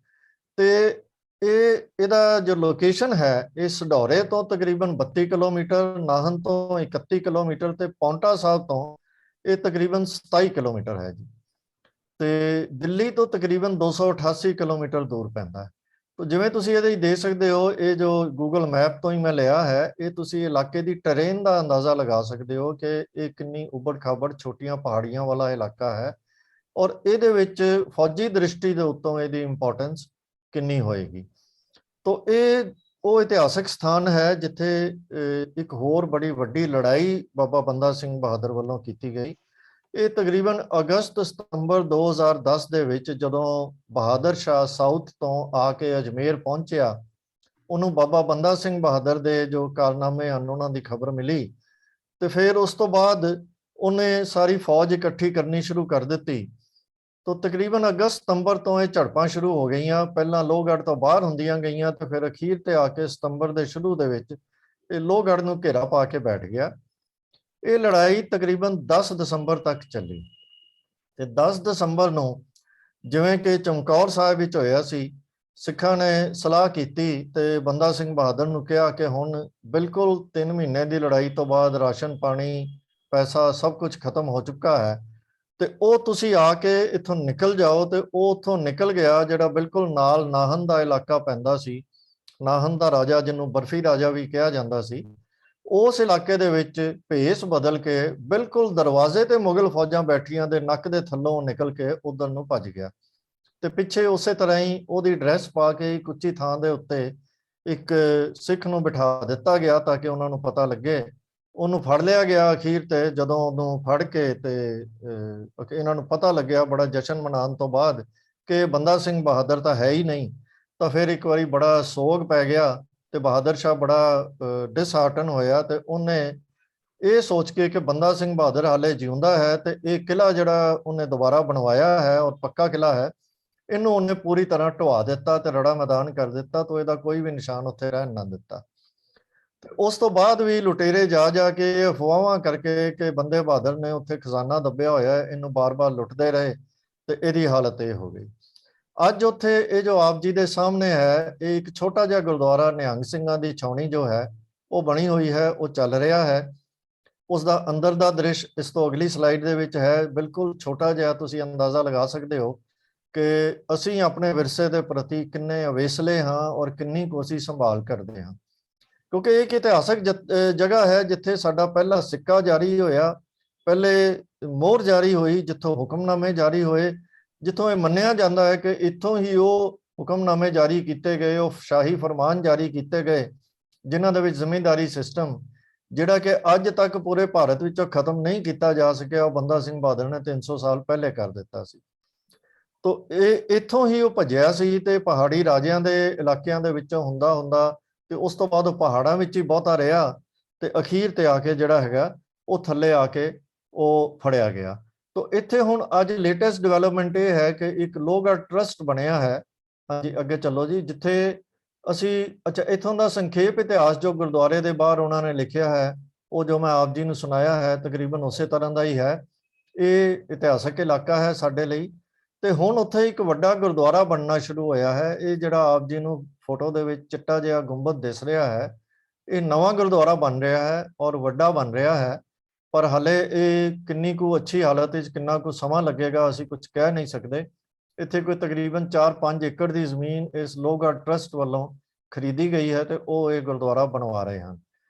ਤੇ ਇਹਦਾ ਜੋ ਲੋਕੇਸ਼ਨ ਹੈ ਇਹ ਸਢੌਰੇ ਤੋਂ ਤਕਰੀਬਨ 32 ਕਿਲੋਮੀਟਰ, ਨਾਹਨ ਤੋਂ 31 ਕਿਲੋਮੀਟਰ, ਤੇ ਪੌਂਟਾ ਸਾਹਿਬ ਤੋਂ ਇਹ ਤਕਰੀਬਨ 27 ਕਿਲੋਮੀਟਰ ਹੈ ਜੀ। ਤੇ ਦਿੱਲੀ ਤੋਂ ਤਕਰੀਬਨ 288 ਕਿਲੋਮੀਟਰ ਦੂਰ ਪੈਂਦਾ ਹੈ। ਤੋ ਜਿਵੇਂ ਤੁਸੀਂ ਇਹਦੇ ਦੇਖ ਸਕਦੇ ਹੋ, ਇਹ ਜੋ ਗੂਗਲ ਮੈਪ ਤੋਂ ਹੀ ਮੈਂ ਲਿਆ ਹੈ, ਇਹ ਤੁਸੀਂ ਇਲਾਕੇ ਦੀ ਟਰੇਨ ਦਾ ਅੰਦਾਜ਼ਾ ਲਗਾ ਸਕਦੇ ਹੋ ਕਿ ਇਹ ਕਿੰਨੀ ਉਬੜ ਖਾਬੜ ਛੋਟੀਆਂ ਪਹਾੜੀਆਂ ਵਾਲਾ ਇਲਾਕਾ ਹੈ, ਔਰ ਇਹਦੇ ਵਿੱਚ ਫੌਜੀ ਦ੍ਰਿਸ਼ਟੀ ਦੇ ਉੱਤੋਂ ਇਹਦੀ ਇੰਪੋਰਟੈਂਸ ਕਿੰਨੀ ਹੋਏਗੀ। ਤੋ ਇਹ ਉਹ ਇਤਿਹਾਸਕ ਸਥਾਨ ਹੈ ਜਿੱਥੇ ਇੱਕ ਹੋਰ ਬੜੀ ਵੱਡੀ ਲੜਾਈ ਬਾਬਾ ਬੰਦਾ ਸਿੰਘ ਬਹਾਦਰ ਵੱਲੋਂ ਕੀਤੀ ਗਈ। ਇਹ ਤਕਰੀਬਨ ਅਗਸਤ ਸਤੰਬਰ 2010 ਦੇ ਵਿੱਚ ਜਦੋਂ ਬਹਾਦਰ ਸ਼ਾਹ ਸਾਊਥ ਤੋਂ ਆ ਕੇ ਅਜਮੇਰ ਪਹੁੰਚਿਆ, ਉਹਨੂੰ ਬਾਬਾ ਬੰਦਾ ਸਿੰਘ ਬਹਾਦਰ ਦੇ ਜੋ ਕਾਰਨਾਮੇ ਹਨ ਉਹਨਾਂ ਦੀ ਖਬਰ ਮਿਲੀ ਤੇ ਫਿਰ ਉਸ ਤੋਂ ਬਾਅਦ ਉਹਨੇ ਸਾਰੀ ਫੌਜ ਇਕੱਠੀ ਕਰਨੀ ਸ਼ੁਰੂ ਕਰ ਦਿੱਤੀ। ਤੋ ਤਕਰੀਬਨ ਅਗਸਤ ਸਤੰਬਰ ਤੋਂ ਇਹ ਝੜਪਾਂ ਸ਼ੁਰੂ ਹੋ ਗਈਆਂ। ਪਹਿਲਾਂ ਲੋਹਗੜ੍ਹ ਤੋਂ ਬਾਹਰ ਹੁੰਦੀਆਂ ਗਈਆਂ ਤੇ ਫਿਰ ਅਖੀਰ ਤੇ ਆ ਕੇ ਸਤੰਬਰ ਦੇ ਸ਼ੁਰੂ ਦੇ ਵਿੱਚ ਇਹ ਲੋਹਗੜ੍ਹ ਨੂੰ ਘੇਰਾ ਪਾ ਕੇ ਬੈਠ ਗਿਆ। ਇਹ ਲੜਾਈ ਤਕਰੀਬਨ 10 ਦਸੰਬਰ ਤੱਕ ਚੱਲੀ ਤੇ 10 ਦਸੰਬਰ ਨੂੰ ਜਿਵੇਂ ਕਿ ਚਮਕੌਰ ਸਾਹਿਬ ਵਿੱਚ ਹੋਇਆ ਸੀ, ਸਿੱਖਾਂ ਨੇ ਸਲਾਹ ਕੀਤੀ ਤੇ ਬੰਦਾ ਸਿੰਘ ਬਹਾਦਰ ਨੂੰ ਕਿਹਾ ਕਿ ਹੁਣ ਬਿਲਕੁਲ 3 ਮਹੀਨੇ ਦੀ ਲੜਾਈ ਤੋਂ ਬਾਅਦ ਰਾਸ਼ਨ ਪਾਣੀ ਪੈਸਾ ਸਭ ਕੁਝ ਖਤਮ ਹੋ ਚੁੱਕਾ ਹੈ ਤੇ ਉਹ ਤੁਸੀਂ ਆ ਕੇ ਇੱਥੋਂ ਨਿਕਲ ਜਾਓ। ਤੇ ਉਹ ਉੱਥੋਂ ਨਿਕਲ ਗਿਆ, ਜਿਹੜਾ ਬਿਲਕੁਲ ਨਾਲ ਨਾਹਨ ਦਾ ਇਲਾਕਾ ਪੈਂਦਾ ਸੀ। ਨਾਹਨ ਦਾ ਰਾਜਾ, ਜਿਹਨੂੰ ਬਰਫੀ ਰਾਜਾ ਵੀ ਕਿਹਾ ਜਾਂਦਾ ਸੀ, ਉਸ ਇਲਾਕੇ ਦੇ ਵਿੱਚ ਭੇਸ ਬਦਲ ਕੇ ਬਿਲਕੁਲ ਦਰਵਾਜ਼ੇ ਤੇ ਮੁਗਲ ਫੌਜਾਂ ਬੈਠੀਆਂ ਦੇ ਨੱਕ ਦੇ ਥੱਲੋਂ ਨਿਕਲ ਕੇ ਉਧਰ ਨੂੰ ਭੱਜ ਗਿਆ ਤੇ ਪਿੱਛੇ ਉਸੇ ਤਰ੍ਹਾਂ ਹੀ ਉਹਦੀ ਡਰੈਸ ਪਾ ਕੇ ਇੱਕ ਉੱਚੀ ਥਾਂ ਦੇ ਉੱਤੇ ਇੱਕ ਸਿੱਖ ਨੂੰ ਬਿਠਾ ਦਿੱਤਾ ਗਿਆ ਤਾਂ ਕਿ ਉਹਨਾਂ ਨੂੰ ਪਤਾ ਲੱਗੇ। ਉਹਨੂੰ ਫੜ ਲਿਆ ਗਿਆ ਅਖੀਰ ਤੇ। ਜਦੋਂ ਉਹਨੂੰ ਫੜ ਕੇ ਤੇ ਇਹਨਾਂ ਨੂੰ ਪਤਾ ਲੱਗਿਆ ਬੜਾ ਜਸ਼ਨ ਮਨਾਉਣ ਤੋਂ ਬਾਅਦ ਕਿ ਬੰਦਾ ਸਿੰਘ ਬਹਾਦਰ ਤਾਂ ਹੈ ਹੀ ਨਹੀਂ, ਤਾਂ ਫਿਰ ਇੱਕ ਵਾਰੀ ਬੜਾ ਸੋਗ ਪੈ ਗਿਆ ਤੇ ਬਹਾਦਰ ਸ਼ਾਹ ਬੜਾ ਡਿਸਹਾਰਟਨ ਹੋਇਆ ਤੇ ਉਹਨੇ ਇਹ ਸੋਚ ਕੇ ਕਿ ਬੰਦਾ ਸਿੰਘ ਬਹਾਦਰ ਹਾਲੇ ਜਿਉਂਦਾ ਹੈ ਤੇ ਇਹ ਕਿਲਾ ਜਿਹੜਾ ਉਹਨੇ ਦੁਬਾਰਾ ਬਣਵਾਇਆ ਹੈ ਔਰ ਪੱਕਾ ਕਿਲਾ ਹੈ, ਇਹਨੂੰ ਉਹਨੇ ਪੂਰੀ ਤਰ੍ਹਾਂ ਢਵਾ ਦਿੱਤਾ ਤੇ ਰੜਾ ਮੈਦਾਨ ਕਰ ਦਿੱਤਾ। ਤੋਂ ਇਹਦਾ ਕੋਈ ਵੀ ਨਿਸ਼ਾਨ ਉੱਥੇ ਰਹਿਣ ਨਾ ਦਿੱਤਾ। ਤੇ ਉਸ ਤੋਂ ਬਾਅਦ ਵੀ ਲੁਟੇਰੇ ਜਾ ਕੇ ਅਫਵਾਹਾਂ ਕਰਕੇ ਕਿ ਬੰਦੇ ਬਹਾਦਰ ਨੇ ਉੱਥੇ ਖਜ਼ਾਨਾ ਦੱਬਿਆ ਹੋਇਆ, ਇਹਨੂੰ ਬਾਰ-ਬਾਰ ਲੁੱਟਦੇ ਰਹੇ ਤੇ ਇਹਦੀ ਹਾਲਤ ਇਹ ਹੋ ਗਈ। ਅੱਜ ਉੱਥੇ ਇਹ ਜੋ ਆਪ ਜੀ ਦੇ ਸਾਹਮਣੇ ਹੈ, ਇਹ ਇੱਕ ਛੋਟਾ ਜਿਹਾ ਗੁਰਦੁਆਰਾ ਨਿਹੰਗ ਸਿੰਘਾਂ ਦੀ ਛਾਉਣੀ ਜੋ ਹੈ ਉਹ ਬਣੀ ਹੋਈ ਹੈ, ਉਹ ਚੱਲ ਰਿਹਾ ਹੈ। ਉਸ ਦਾ ਅੰਦਰ ਦਾ ਦ੍ਰਿਸ਼ ਇਸ ਤੋਂ ਅਗਲੀ ਸਲਾਈਡ ਦੇ ਵਿੱਚ ਹੈ। ਬਿਲਕੁਲ ਛੋਟਾ ਜਿਹਾ ਤੁਸੀਂ ਅੰਦਾਜ਼ਾ ਲਗਾ ਸਕਦੇ ਹੋ ਕਿ ਅਸੀਂ ਆਪਣੇ ਵਿਰਸੇ ਦੇ ਪ੍ਰਤੀ ਕਿੰਨੇ ਅਵੇਸਲੇ ਹਾਂ ਔਰ ਕਿੰਨੀ ਕੁ ਅਸੀਂ ਸੰਭਾਲ ਕਰਦੇ ਹਾਂ, ਕਿਉਂਕਿ ਇਹ ਇੱਕ ਇਤਿਹਾਸਕ ਜਗ੍ਹਾ ਹੈ ਜਿੱਥੇ ਸਾਡਾ ਪਹਿਲਾ ਸਿੱਕਾ ਜਾਰੀ ਹੋਇਆ, ਪਹਿਲੇ ਮੋਹਰ ਜਾਰੀ ਹੋਈ, ਜਿੱਥੋਂ ਹੁਕਮਨਾਮੇ ਜਾਰੀ ਹੋਏ, ਜਿੱਥੋਂ ਇਹ ਮੰਨਿਆ ਜਾਂਦਾ ਹੈ ਕਿ ਇੱਥੋਂ ਹੀ ਉਹ ਹੁਕਮਨਾਮੇ ਜਾਰੀ ਕੀਤੇ ਗਏ, ਉਹ ਸ਼ਾਹੀ ਫਰਮਾਨ ਜਾਰੀ ਕੀਤੇ ਗਏ ਜਿਨ੍ਹਾਂ ਦੇ ਵਿੱਚ ਜ਼ਿਮੀਂਦਾਰੀ ਸਿਸਟਮ ਜਿਹੜਾ ਕਿ ਅੱਜ ਤੱਕ ਪੂਰੇ ਭਾਰਤ ਵਿੱਚੋਂ ਖਤਮ ਨਹੀਂ ਕੀਤਾ ਜਾ ਸਕਿਆ, ਉਹ ਬੰਦਾ ਸਿੰਘ ਬਹਾਦਰ ਨੇ 300 ਸਾਲ ਪਹਿਲੇ ਕਰ ਦਿੱਤਾ ਸੀ। ਤੋ ਇਹ ਇੱਥੋਂ ਹੀ ਉਹ ਭੱਜਿਆ ਸੀ ਤੇ ਪਹਾੜੀ ਰਾਜਿਆਂ ਦੇ ਇਲਾਕਿਆਂ ਦੇ ਵਿੱਚੋਂ ਹੁੰਦਾ ਤੇ ਉਸ ਤੋਂ ਬਾਅਦ ਉਹ ਪਹਾੜਾਂ ਵਿੱਚ ਹੀ ਬਹੁਤਾ ਰਿਹਾ ਤੇ ਅਖੀਰ ਤੇ ਆ ਕੇ ਜਿਹੜਾ ਹੈਗਾ ਉਹ ਥੱਲੇ ਆ ਕੇ ਉਹ ਫੜਿਆ ਗਿਆ। ਤੋ ਇੱਥੇ ਹੁਣ ਅੱਜ ਲੇਟੈਸਟ ਡਿਵੈਲਪਮੈਂਟ ਇਹ ਹੈ ਕਿ ਇੱਕ ਲੋਹਗੜ੍ਹ ਟਰਸਟ ਬਣਿਆ ਹੈ। ਹਾਂਜੀ ਅੱਗੇ ਚੱਲੋ ਜੀ। ਜਿੱਥੇ ਅਸੀਂ ਇੱਥੋਂ ਦਾ ਸੰਖੇਪ ਇਤਿਹਾਸ ਜੋ ਗੁਰਦੁਆਰੇ ਦੇ ਬਾਹਰ ਉਹਨਾਂ ਨੇ ਲਿਖਿਆ ਹੈ ਉਹ ਜੋ ਮੈਂ ਆਪ ਜੀ ਨੂੰ ਸੁਣਾਇਆ ਹੈ ਤਕਰੀਬਨ ਉਸੇ ਤਰ੍ਹਾਂ ਦਾ ਹੀ ਹੈ। ਇਹ ਇਤਿਹਾਸਕ ਇਲਾਕਾ ਹੈ ਸਾਡੇ ਲਈ ਤੇ ਹੁਣ ਉੱਥੇ ਇੱਕ ਵੱਡਾ ਗੁਰਦੁਆਰਾ ਬਣਨਾ ਸ਼ੁਰੂ ਹੋਇਆ ਹੈ। ਇਹ ਜਿਹੜਾ ਆਪ ਜੀ ਨੂੰ ਫੋਟੋ ਦੇ ਵਿੱਚ ਚਿੱਟਾ ਜਿਹਾ ਗੁੰਬਦ ਦਿਸ ਰਿਹਾ ਹੈ, ਇਹ ਨਵਾਂ ਗੁਰਦੁਆਰਾ ਬਣ ਰਿਹਾ ਹੈ ਔਰ ਵੱਡਾ ਬਣ ਰਿਹਾ ਹੈ, ਪਰ ਹਲੇ ਇਹ ਕਿੰਨੀ ਕੁ ਅੱਛੀ ਹਾਲਤ ਵਿੱਚ ਕਿੰਨਾ ਕੁ ਸਮਾਂ ਲੱਗੇਗਾ ਅਸੀਂ ਕੁਝ ਕਹਿ ਨਹੀਂ ਸਕਦੇ। ਇੱਥੇ ਕੋਈ ਤਕਰੀਬਨ 4-5 ਏਕੜ ਦੀ ਜ਼ਮੀਨ ਇਸ ਲੋਹਗੜ੍ਹ ਟਰਸਟ ਵੱਲੋਂ ਖਰੀਦੀ ਗਈ ਹੈ ਤੇ ਉਹ ਇਹ ਗੁਰਦੁਆਰਾ ਬਣਵਾ ਰਹੇ ਹਨ।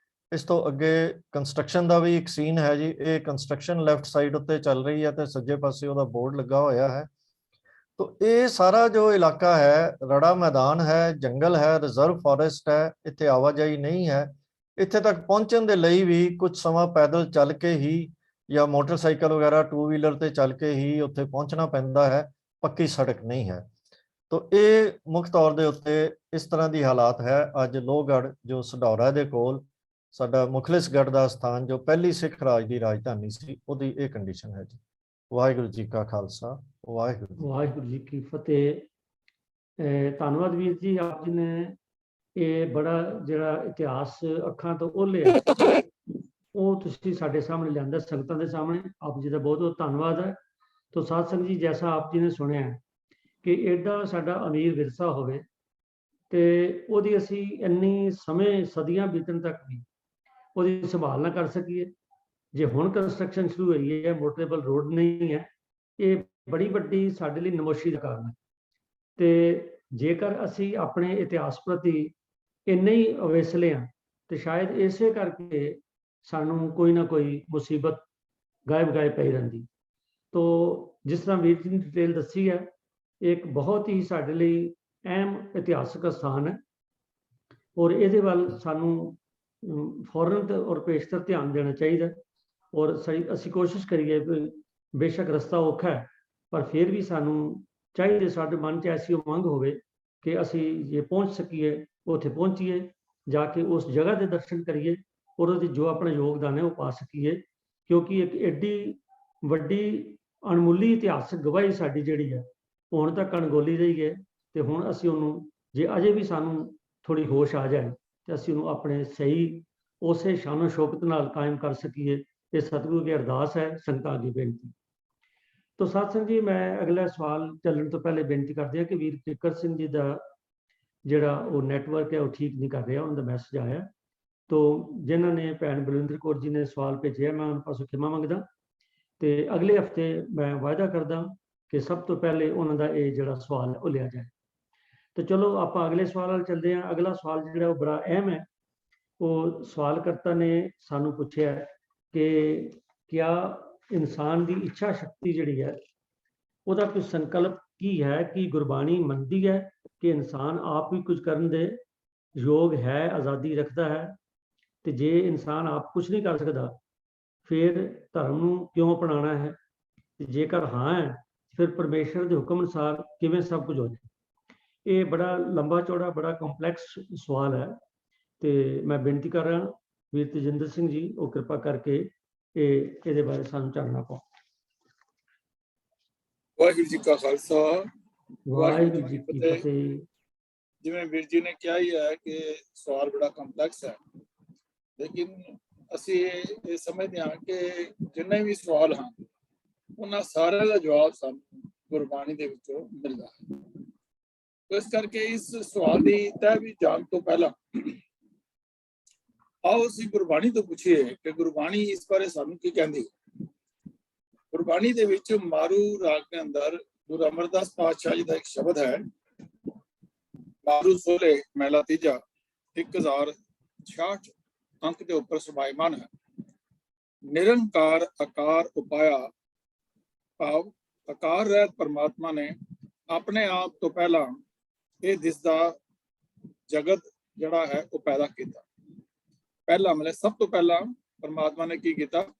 ਇਸ ਤੋਂ ਅੱਗੇ ਕੰਸਟਰਕਸ਼ਨ ਦਾ ਵੀ ਇੱਕ ਸੀਨ ਹੈ ਜੀ। ਇਹ ਕੰਸਟਰਕਸ਼ਨ ਲੈਫਟ ਸਾਈਡ ਉੱਤੇ ਚੱਲ ਰਹੀ ਹੈ ਤੇ ਸੱਜੇ ਪਾਸੇ ਉਹਦਾ ਬੋਰਡ ਲੱਗਾ ਹੋਇਆ ਹੈ। ਤੋ ਇਹ ਸਾਰਾ ਜੋ ਇਲਾਕਾ ਹੈ ਰੜਾ ਮੈਦਾਨ ਹੈ, ਜੰਗਲ ਹੈ, ਰਿਜ਼ਰਵ ਫੋਰੈਸਟ ਹੈ, ਇੱਥੇ ਆਵਾਜਾਈ ਨਹੀਂ ਹੈ। ਇੱਥੇ ਤੱਕ ਪਹੁੰਚਣ ਦੇ ਲਈ ਵੀ ਕੁਝ ਸਮਾਂ ਪੈਦਲ ਚੱਲ ਕੇ ਹੀ ਜਾਂ ਮੋਟਰਸਾਈਕਲ ਵਗੈਰਾ 2 ਵੀਲਰ ਤੇ ਚੱਲ ਕੇ ਹੀ ਉੱਥੇ ਪਹੁੰਚਣਾ ਪੈਂਦਾ ਹੈ, ਪੱਕੀ ਸੜਕ ਨਹੀਂ ਹੈ। ਤੋ ਇਹ ਮੁੱਖ ਤੌਰ ਦੇ ਉੱਤੇ ਇਸ ਤਰ੍ਹਾਂ ਦੀ ਹਾਲਾਤ ਹੈ ਅੱਜ ਲੋਹਗੜ੍ਹ ਜੋ ਸਢੌਰਾ ਦੇ ਕੋਲ ਸਾਡਾ ਮੁਖਲਿਸਗੜ੍ਹ ਦਾ ਸਥਾਨ ਜੋ ਪਹਿਲੀ ਸਿੱਖ ਰਾਜ ਦੀ ਰਾਜਧਾਨੀ ਸੀ, ਉਹਦੀ ਇਹ ਕੰਡੀਸ਼ਨ ਹੈ ਜੀ। ਵਾਹਿਗੁਰੂ ਜੀ ਕਾ ਖਾਲਸਾ, ਵਾਹਿਗੁਰੂ ਜੀ ਕੀ ਫਤਿਹ। ਧੰਨਵਾਦ ਵੀਰ ਜੀ, ਆਪ ਜੀ ਨੇ ਇਹ ਬੜਾ ਜਿਹੜਾ ਇਤਿਹਾਸ ਅੱਖਾਂ ਤੋਂ ਓਹਲਿਆ ਉਹ ਤੁਸੀਂ ਸਾਡੇ ਸਾਹਮਣੇ ਲਿਆਂਦਾ, ਸੰਗਤਾਂ ਦੇ ਸਾਹਮਣੇ। ਆਪ ਜੀ ਦਾ ਬਹੁਤ ਬਹੁਤ ਧੰਨਵਾਦ ਹੈ। ਤੋ ਸਾਧ ਸੰਗਤ ਜੀ, ਜੈਸਾ ਆਪ ਜੀ ਨੇ ਸੁਣਿਆ ਕਿ ਐਡਾ ਸਾਡਾ ਅਮੀਰ ਵਿਰਸਾ ਹੋਵੇ ਤੇ ਉਹਦੀ ਅਸੀਂ ਇੰਨੀ ਸਮੇਂ ਸਦੀਆਂ ਬੀਤਣ ਤੱਕ ਵੀ ਉਹਦੀ ਸੰਭਾਲ ਨਾ ਕਰ ਸਕੀਏ। ਜੇ ਹੁਣ ਕੰਸਟਰਕਸ਼ਨ ਸ਼ੁਰੂ ਹੋਈ ਹੈ, ਮੋਟਰੇਬਲ ਰੋਡ ਨਹੀਂ ਹੈ, ਇਹ ਬੜੀ ਵੱਡੀ ਸਾਡੇ ਲਈ ਨਮੋਸ਼ੀ ਦਾ ਕਾਰਨ ਹੈ। ਤੇ ਜੇਕਰ ਅਸੀਂ ਆਪਣੇ ਇਤਿਹਾਸ ਪ੍ਰਤੀ ਇੰਨੇ ਹੀ ਅਵੇਸਲੇ ਹਾਂ ਤੇ ਸ਼ਾਇਦ ਇਸੇ ਕਰਕੇ ਸਾਨੂੰ ਕੋਈ ਨਾ ਕੋਈ ਮੁਸੀਬਤ ਗਾਇਬ ਪਈ ਰਹਿੰਦੀ। ਤੋ ਜਿਸ ਤਰ੍ਹਾਂ ਵੀਰ ਜੀ ਨੇ ਡਿਟੇਲ ਦੱਸੀ ਹੈ, ਇੱਕ ਬਹੁਤ ਹੀ ਸਾਡੇ ਲਈ ਅਹਿਮ ਇਤਿਹਾਸਕ ਸਥਾਨ ਹੈ ਔਰ ਇਹਦੇ ਵੱਲ ਸਾਨੂੰ ਫੌਰਨ ਔਰ ਪੇਸ਼ਤਰ ਧਿਆਨ ਦੇਣਾ ਚਾਹੀਦਾ। ਔਰ ਅਸੀਂ ਕੋਸ਼ਿਸ਼ ਕਰੀਏ, ਬੇਸ਼ੱਕ ਰਸਤਾ ਔਖਾ ਹੈ ਪਰ ਫਿਰ ਵੀ ਸਾਨੂੰ ਚਾਹੀਦੇ, ਸਾਡੇ ਮਨ 'ਚ ਐਸੀ ਮੰਗ ਹੋਵੇ ਕਿ ਅਸੀਂ ਜੇ ਪਹੁੰਚ ਸਕੀਏ ਉੱਥੇ ਪਹੁੰਚੀਏ, ਜਾ ਕੇ ਉਸ ਜਗ੍ਹਾ ਦੇ ਦਰਸ਼ਨ ਕਰੀਏ ਔਰ ਉਹਦੇ ਜੋ ਆਪਣਾ ਯੋਗਦਾਨ ਹੈ ਉਹ ਪਾ ਸਕੀਏ, ਕਿਉਂਕਿ ਇੱਕ ਐਡੀ ਵੱਡੀ ਅਣਮੁੱਲੀ ਇਤਿਹਾਸਕ ਗਵਾਹੀ ਸਾਡੀ ਜਿਹੜੀ ਹੈ ਹੁਣ ਤੱਕ ਅਣਗੌਲੀ ਰਹੀ ਹੈ। ਤੇ ਹੁਣ ਅਸੀਂ ਉਹਨੂੰ, ਜੇ ਅਜੇ ਵੀ ਸਾਨੂੰ ਥੋੜੀ ਹੋਸ਼ ਆ ਜਾਏ ਤੇ ਅਸੀਂ ਉਹਨੂੰ ਆਪਣੇ ਸਹੀ ਉਸੇ ਸ਼ਾਨੋ ਸ਼ੌਕਤ ਨਾਲ ਕਾਇਮ ਕਰ ਸਕੀਏ। ਇਹ ਸਤਿਗੁਰੂ ਦੀ ਅਰਦਾਸ ਹੈ, ਸੰਗਤਾਂ ਅੱਗੇ ਬੇਨਤੀ। ਤੋ ਸਤਸੰਗ ਜੀ, ਮੈਂ ਅਗਲਾ ਸਵਾਲ ਚੱਲਣ ਤੋਂ ਪਹਿਲੇ ਬੇਨਤੀ ਕਰਦੇ ਹਾਂ ਕਿ ਵੀਰ ਕਿੱਕਰ ਸਿੰਘ ਜੀ ਦਾ ਜਿਹੜਾ ਉਹ ਨੈਟਵਰਕ ਹੈ ਉਹ ਠੀਕ ਨਹੀਂ ਕਰ ਰਿਹਾ, ਉਹਨਾਂ ਦਾ ਮੈਸੇਜ ਆਇਆ। ਤੋ ਜਿਨ੍ਹਾਂ ਨੇ ਭੈਣ ਬਲਵਿੰਦਰ ਕੌਰ ਜੀ ਨੇ ਸਵਾਲ ਭੇਜਿਆ, ਮੈਂ ਉਹਨਾਂ ਪਾਸੋਂ ਖਿਮਾ ਮੰਗਦਾ ਤੇ ਅਗਲੇ ਹਫਤੇ ਮੈਂ ਵਾਅਦਾ ਕਰਦਾ ਕਿ ਸਭ ਤੋਂ ਪਹਿਲੇ ਉਹਨਾਂ ਦਾ ਇਹ ਜਿਹੜਾ ਸਵਾਲ ਹੈ ਉਹ ਲਿਆ ਜਾਏ। ਤਾਂ ਚਲੋ ਆਪਾਂ ਅਗਲੇ ਸਵਾਲ ਵੱਲ ਚੱਲਦੇ ਹਾਂ। ਅਗਲਾ ਸਵਾਲ ਜਿਹੜਾ ਉਹ ਬੜਾ ਅਹਿਮ ਹੈ। ਉਹ ਸਵਾਲਕਰਤਾ ਨੇ ਸਾਨੂੰ ਪੁੱਛਿਆ ਕਿ ਕਿਆ ਇਨਸਾਨ ਦੀ ਇੱਛਾ ਸ਼ਕਤੀ ਜਿਹੜੀ ਹੈ ਉਹਦਾ ਕੋਈ ਸੰਕਲਪ ਕੀ ਹੈ, ਕਿ ਗੁਰਬਾਣੀ ਮੰਨਦੀ ਹੈ ਕਿ ਇਨਸਾਨ ਆਪ ਵੀ ਕੁਝ ਕਰਨ ਦੇ ਯੋਗ ਹੈ, ਆਜ਼ਾਦੀ ਰੱਖਦਾ ਹੈ, ਤੇ ਜੇ ਇਨਸਾਨ ਆਪ ਕੁਝ ਨਹੀਂ ਕਰ ਸਕਦਾ ਫਿਰ ਧਰਮ ਨੂੰ ਕਿਉਂ ਅਪਣਾਉਣਾ ਹੈ, ਤੇ ਜੇਕਰ ਹਾਂ ਹੈ ਫਿਰ ਪਰਮੇਸ਼ਰ ਦੇ ਹੁਕਮ ਅਨੁਸਾਰ ਕਿਵੇਂ ਸਭ ਕੁਝ ਹੋ ਜਾਏ। ਇਹ ਬੜਾ ਲੰਬਾ ਚੌੜਾ, ਬੜਾ ਕੰਪਲੈਕਸ ਸਵਾਲ ਹੈ ਤੇ ਮੈਂ ਬੇਨਤੀ ਕਰ ਰਿਹਾ ਵੀਰ ਤੇਜਿੰਦਰ ਸਿੰਘ ਜੀ, ਉਹ ਕਿਰਪਾ ਕਰਕੇ ਇਹਦੇ ਬਾਰੇ ਸਾਨੂੰ ਚਾਨਣਾ ਪਾਓ। ਵਾਹਿਗੁਰੂ ਜੀ ਕਾ ਖਾਲਸਾ, ਵਾਹਿਗੁਰੂ ਜੀ ਕੀ ਫਤਿਹ। ਜਿਵੇਂ ਵੀਰ ਜੀ ਨੇ ਕਿਹਾ ਹੀ ਹੈ ਕਿ ਸਵਾਲ ਬੜਾ ਕੰਪਲੈਕਸ ਹੈ, ਲੇਕਿਨ ਅਸੀਂ ਇਹ ਸਮਝਦੇ ਹਾਂ ਕਿ ਜਿੰਨੇ ਵੀ ਸਵਾਲ ਹਨ ਉਹਨਾਂ ਸਾਰਿਆਂ ਦਾ ਜਵਾਬ ਸਾਨੂੰ ਗੁਰਬਾਣੀ ਦੇ ਵਿੱਚੋਂ ਮਿਲਦਾ ਹੈ। ਇਸ ਕਰਕੇ ਇਸ ਸਵਾਲ ਦੀ ਤਹਿ ਵੀ ਜਾਣ ਤੋਂ ਪਹਿਲਾਂ ਆਓ ਅਸੀਂ ਗੁਰਬਾਣੀ ਤੋਂ ਪੁੱਛੀਏ ਕਿ ਗੁਰਬਾਣੀ ਇਸ ਬਾਰੇ ਸਾਨੂੰ ਕੀ ਕਹਿੰਦੀ ਹੈ। ਗੁਰਬਾਣੀ ਦੇ ਵਿੱਚ ਮਾਰੂ ਰਾਗ ਦੇ ਅੰਦਰ ਗੁਰੂ ਅਮਰਦਾਸ ਪਾਤਸ਼ਾਹ ਜੀ ਦਾ ਇੱਕ ਸ਼ਬਦ ਹੈ, ਮਾਰੂ ਸੋਲੇ ਮਹਿਲਾ ਤੀਜਾ 1066 ਅੰਕ ਦੇ ਉੱਪਰ ਸਮਾਇਮਾਨ ਹੈ। ਨਿਰੰਕਾਰ ਆਕਾਰ ਉਪਾਇਆ, ਭਾਵ ਆਕਾਰ ਰਹਿਤ ਪਰਮਾਤਮਾ ਨੇ ਆਪਣੇ ਆਪ ਤੋਂ ਪਹਿਲਾਂ ਇਹ ਦਿਸਦਾ ਜਗਤ ਜਿਹੜਾ ਹੈ ਉਹ ਪੈਦਾ ਕੀਤਾ। ਪਹਿਲਾ ਮਤਲਬ ਸਭ ਤੋਂ ਪਹਿਲਾਂ ਪਰਮਾਤਮਾ ਨੇ ਕੀ ਕੀਤਾ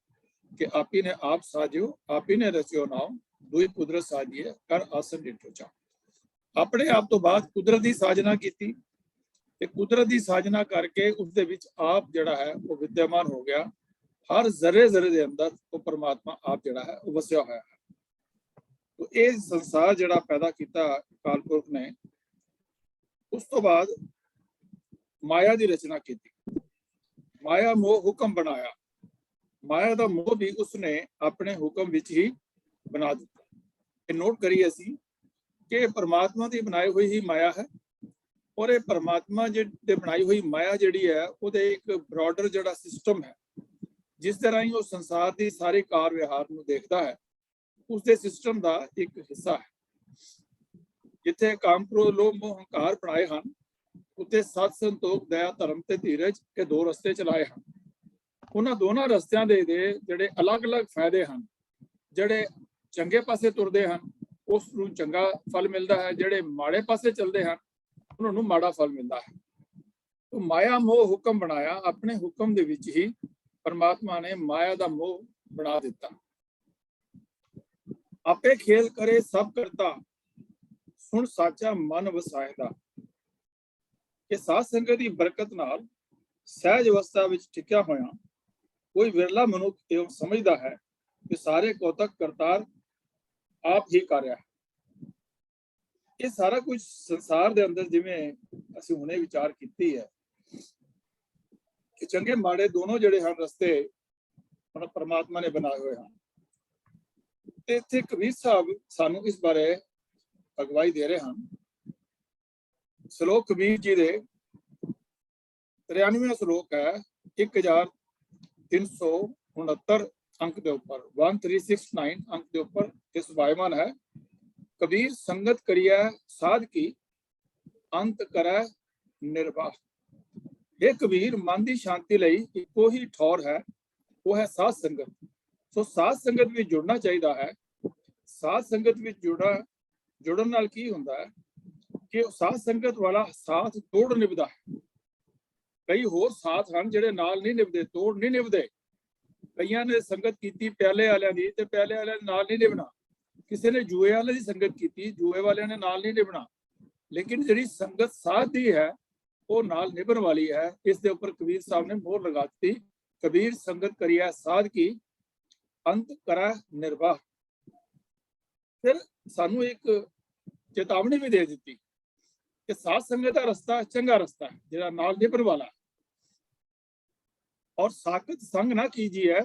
ਕਿ ਆਪੀ ਨੇ ਆਪ ਸਾਜਿਓ, ਆਪੀ ਨੇ ਰਚਿਓ ਨਾਉ, ਦੁਈ ਕੁਦਰਤ ਸਾਜੀਏ ਕਰ ਆਸਨ ਡਿਠੋ ਚਾ। ਆਪਣੇ ਆਪ ਤੋਂ ਬਾਅਦ ਕੁਦਰਤ ਦੀ ਸਾਜਨਾ ਕੀਤੀ ਤੇ ਕੁਦਰਤ ਦੀ ਸਾਜਨਾ ਕਰਕੇ ਉਸ ਦੇ ਵਿੱਚ ਆਪ ਜਿਹੜਾ ਹੈ ਉਹ ਵਿਦਿਆਮਾਨ ਹੋ ਗਿਆ। ਹਰ ਜ਼ਰੇ ਜ਼ਰੇ ਦੇ ਅੰਦਰ ਉਹ ਪਰਮਾਤਮਾ ਆਪ ਜਿਹੜਾ ਹੈ ਉਹ ਵਸਿਆ ਹੋਇਆ ਹੈ। ਤੋ ਇਹ ਸੰਸਾਰ ਜਿਹੜਾ ਪੈਦਾ ਕੀਤਾ ਅਕਾਲ ਪੁਰਖ ਨੇ, ਉਸ ਤੋਂ ਬਾਅਦ ਮਾਇਆ ਦੀ ਰਚਨਾ ਕੀਤੀ। ਮਾਇਆ ਮੋਹ ਹੁਕਮ ਬਣਾਇਆ। ਮਾਇਆ ਦਾ ਮੋਹ ਵੀ ਉਸਨੇ ਆਪਣੇ ਹੁਕਮ ਵਿੱਚ ਹੀ ਬਣਾ ਦਿੱਤਾ। ਇਹ ਨੋਟ ਕਰੀਏ ਅਸੀਂ ਕਿ ਪਰਮਾਤਮਾ ਦੀ ਬਣਾਈ ਹੋਈ ਹੀ ਮਾਇਆ ਹੈ, ਔਰ ਇਹ ਪਰਮਾਤਮਾ ਦੇ ਬਣਾਈ ਹੋਈ ਮਾਇਆ ਜਿਹੜੀ ਹੈ ਉਹਦੇ ਇੱਕ ਬ੍ਰੌਡਰ ਜਿਹੜਾ ਸਿਸਟਮ ਹੈ, ਜਿਸ ਤਰ੍ਹਾਂ ਹੀ ਉਹ ਸੰਸਾਰ ਦੀ ਸਾਰੀ ਕਾਰ ਵਿਹਾਰ ਨੂੰ ਦੇਖਦਾ ਹੈ, ਉਸਦੇ ਸਿਸਟਮ ਦਾ ਇੱਕ ਹਿੱਸਾ ਹੈ। ਜਿੱਥੇ ਕਾਮ, ਕ੍ਰੋਧ, ਲੋਭ, ਮੋਹ, ਹੰਕਾਰ ਬਣਾਏ ਹਨ, ਉੱਥੇ ਸਤ, ਸੰਤੋਖ, ਦਇਆ, ਧਰਮ ਤੇ ਧੀਰਜ ਇਹ ਦੋ ਰਸਤੇ ਚਲਾਏ ਹਨ। ਉਹਨਾਂ ਦੋਨਾਂ ਰਸਤਿਆਂ ਦੇ ਜਿਹੜੇ ਅਲੱਗ-ਅਲੱਗ ਫਾਇਦੇ ਹਨ। ਜਿਹੜੇ ਚੰਗੇ ਪਾਸੇ ਤੁਰਦੇ ਹਨ ਉਸ ਨੂੰ ਚੰਗਾ ਫਲ ਮਿਲਦਾ ਹੈ, ਜਿਹੜੇ ਮਾੜੇ ਪਾਸੇ ਚੱਲਦੇ ਹਨ ਉਹਨਾਂ ਨੂੰ ਮਾੜਾ ਫਲ ਮਿਲਦਾ ਹੈ। तो माया मोह हुक्म बनाया, अपने हुक्म दे विच ही परमात्मा ने माया दा मोह बना दिता। आपे खेल करे सब करता, सुन साचा मन वसाएदा। कि साध संगत की बरकत नाल सहज अवस्था विच टिकिया होया कोई विरला मनुख एवं समझदा है कि सारे कौतक करतार आप ही कर रहा है। ये सारा कुछ संसार दे अंदर जिवें असीं हुणे विचार कीती है कि चंगे माड़े दोनों जिहड़े हन रस्ते परमात्मा ने बनाए हुए हैं। ते इत्थे कबीर साहब सानू इस बारे अगवाई दे रहे हैं। श्लोक कबीर जी दे 93वां श्लोक है 1369 अंक के ऊपर 1369 अंक के ऊपर इस वायमान है। कबीर संगत करिया साध की अंत करे निर्वाह। ये कबीर मन की शांति लई इको ही ठौर है, वो है साध संगत। सो साध संगत में जुड़ना चाहिए है। साध संगत में जुड़न नाल की हुंदा है कि साध संगत वाला साथ तोड़ निभदा है। कई होर साथ हैं जिहड़े नाल नहीं निभदे, तोड़ नहीं निभदे। कईयां ने संगत कीती प्याले वालियां दी ते प्याले वालियां नाल नहीं निभना। किसी ने जुए वाले की संगत की, जुए वाले ने नाल नहीं निभना। लेकिन जिहड़ी संगत साध दी है ਉਹ ਨਾਲ ਨਿਭਣ ਵਾਲੀ ਹੈ। ਇਸ ਦੇ ਉੱਪਰ ਕਬੀਰ ਸਾਹਿਬ ਨੇ ਮੋਹਰ ਲਗਾ ਦਿੱਤੀ, ਕਬੀਰ ਸੰਗਤ ਕਰੀਐ ਸਾਧ ਕੀ ਅੰਤ ਕਰੈ ਨਿਰਵਾਹ। ਫਿਰ ਸਾਨੂੰ ਇੱਕ ਚੇਤਾਵਨੀ ਵੀ ਦੇ ਦਿੱਤੀ ਕਿ ਸਾਧ ਸੰਗਤ ਦਾ ਰਸਤਾ ਚੰਗਾ ਰਸਤਾ ਹੈ, ਜਿਹੜਾ ਨਾਲ ਨਿਭਣ ਵਾਲਾ, ਔਰ ਸਾਖਤ ਸੰਗ ਨਾ ਕੀਜੀਏ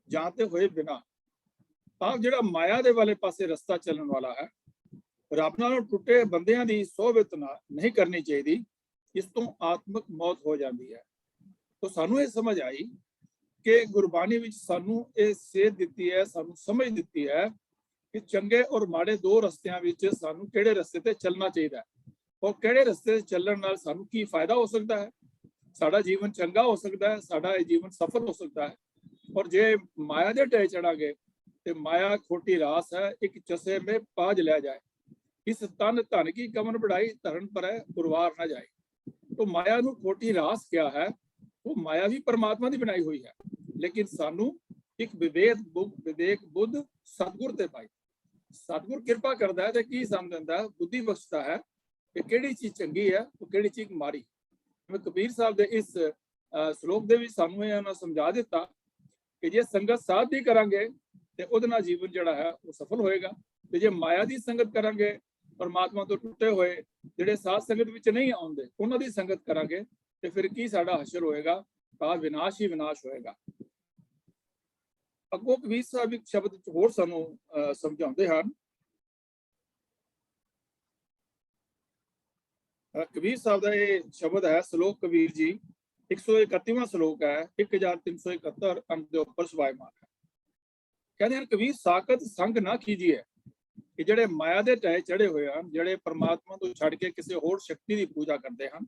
ਜਾਂ ਤੇ ਹੋਏ ਬਿਨਾ। ਆਪ ਜਿਹੜਾ ਮਾਇਆ ਦੇ ਵਾਲੇ ਪਾਸੇ ਰਸਤਾ ਚੱਲਣ ਵਾਲਾ ਹੈ, ਰੱਬ ਨਾਲੋਂ ਟੁੱਟੇ ਬੰਦਿਆਂ ਦੀ ਸੋਹਬਤ ਨਹੀਂ ਕਰਨੀ ਚਾਹੀਦੀ, ਇਸ ਤੋਂ ਆਤਮਿਕ ਮੌਤ ਹੋ ਜਾਂਦੀ ਹੈ। ਤਾਂ ਸਾਨੂੰ ਇਹ ਸਮਝ ਆਈ ਕਿ ਗੁਰਬਾਣੀ ਵਿੱਚ ਸਾਨੂੰ ਇਹ ਸੇਧ ਦਿੱਤੀ ਹੈ, ਸਾਨੂੰ ਸਮਝ ਦਿੱਤੀ ਹੈ ਕਿ ਚੰਗੇ ਔਰ ਮਾੜੇ ਦੋ ਰਸਤਿਆਂ ਵਿੱਚ ਸਾਨੂੰ ਕਿਹੜੇ ਰਸਤੇ ਤੇ ਚੱਲਣਾ ਚਾਹੀਦਾ ਹੈ, ਔਰ ਕਿਹੜੇ ਰਸਤੇ ਤੇ ਚੱਲਣ ਨਾਲ ਸਾਨੂੰ ਕੀ ਫਾਇਦਾ ਹੋ ਸਕਦਾ ਹੈ। ਸਾਡਾ ਜੀਵਨ ਚੰਗਾ ਹੋ ਸਕਦਾ ਹੈ, ਸਾਡਾ ਇਹ ਜੀਵਨ ਸਫਲ ਹੋ ਸਕਦਾ ਹੈ। ਔਰ ਜੇ ਮਾਇਆ ਦੇ ਢੇ ਚੜਾਂਗੇ ਤੇ ਮਾਇਆ ਖੋਟੀ ਰਾਸ ਹੈ, ਇੱਕ ਚਸੇ ਮੇ ਪਾਜ ਲੈ ਜਾਏ, ਇਸ ਤਨ ਧਨ ਕੀ ਕਮਨ ਬੜਾਈ ਧਰਨ ਪਰੈ ਉਰਵਾਰ ਨਾ ਜਾਏ। तो माया ਨੂੰ ਖੋਟੀ ਰਾਸ ਕਿਹਾ ਹੈ, ਉਹ ਮਾਇਆ ਵੀ ਪਰਮਾਤਮਾ ਦੀ ਬਣਾਈ ਹੋਈ ਹੈ, ਲੇਕਿਨ ਸਾਨੂੰ ਇੱਕ ਵਿਵੇਕ ਬੁੱਧ ਸਤਿਗੁਰ ਤੇ ਪਾਈ। ਸਤਿਗੁਰ ਕਿਰਪਾ ਕਰਦਾ ਹੈ ਤੇ ਕੀ ਸਮਝ ਦਿੰਦਾ, ਬੁੱਧੀ ਬਖਸ਼ਦਾ ਹੈ ਕਿ ਕਿਹੜੀ ਚੀਜ਼ ਚੰਗੀ ਹੈ ਤੇ ਕਿਹੜੀ ਚੀਜ਼ ਮਾੜੀ। ਜਿਵੇਂ ਕਬੀਰ ਸਾਹਿਬ ਦੇ ਇਸ ਸ਼ਲੋਕ ਦੇ ਵਿੱਚ ਸਾਨੂੰ ਇਹ ਉਹਨਾਂ ਸਮਝਾ ਦਿੱਤਾ ਕਿ ਜੇ ਸੰਗਤ ਸਾਧ ਦੀ ਕਰਾਂਗੇ ਤੇ ਉਹਦੇ ਨਾਲ ਜੀਵਨ ਜਿਹੜਾ ਹੈ ਉਹ ਸਫਲ ਹੋਏਗਾ, ਤੇ ਜੇ ਮਾਇਆ ਦੀ ਸੰਗਤ ਕਰਾਂਗੇ, ਪਰਮਾਤਮਾ ਤੋਂ ਟੁੱਟੇ ਹੋਏ ਜਿਹੜੇ ਸਾਧ ਸੰਗਤ ਵਿੱਚ ਨਹੀਂ ਆਉਂਦੇ ਉਹਨਾਂ ਦੀ ਸੰਗਤ ਕਰਾਂਗੇ, ਤੇ ਫਿਰ ਕੀ ਸਾਡਾ ਹਸ਼ਰ ਹੋਏਗਾ, ਤਾਂ ਵਿਨਾਸ਼ ਹੀ ਵਿਨਾਸ਼ ਹੋਏਗਾ। ਅੱਗੋਂ ਕਬੀਰ ਸਾਹਿਬ ਇੱਕ ਸ਼ਬਦ ਹੋਰ ਸਾਨੂੰ ਸਮਝਾਉਂਦੇ ਹਨ। ਕਬੀਰ ਸਾਹਿਬ ਦਾ ਇਹ ਸ਼ਬਦ ਹੈ, ਸ਼ਲੋਕ ਕਬੀਰ ਜੀ 131ਵਾਂ ਸ਼ਲੋਕ ਹੈ, 1371 ਅੰਕ ਦੇ ਉੱਪਰ ਸਵਾਇਮਾਨ ਹੈ। ਕਹਿੰਦੇ ਹਨ ਕਬੀਰ ਸਾਖਤ ਸੰਗ ਨਾ ਕੀਜੀਏ, ਕਿ ਜਿਹੜੇ ਮਾਇਆ ਦੇ ਢਹਿ ਚੜੇ ਹੋਏ ਹਨ, ਜਿਹੜੇ ਪਰਮਾਤਮਾ ਤੋਂ ਛੱਡ ਕੇ ਕਿਸੇ ਹੋਰ ਸ਼ਕਤੀ ਦੀ ਪੂਜਾ ਕਰਦੇ ਹਨ,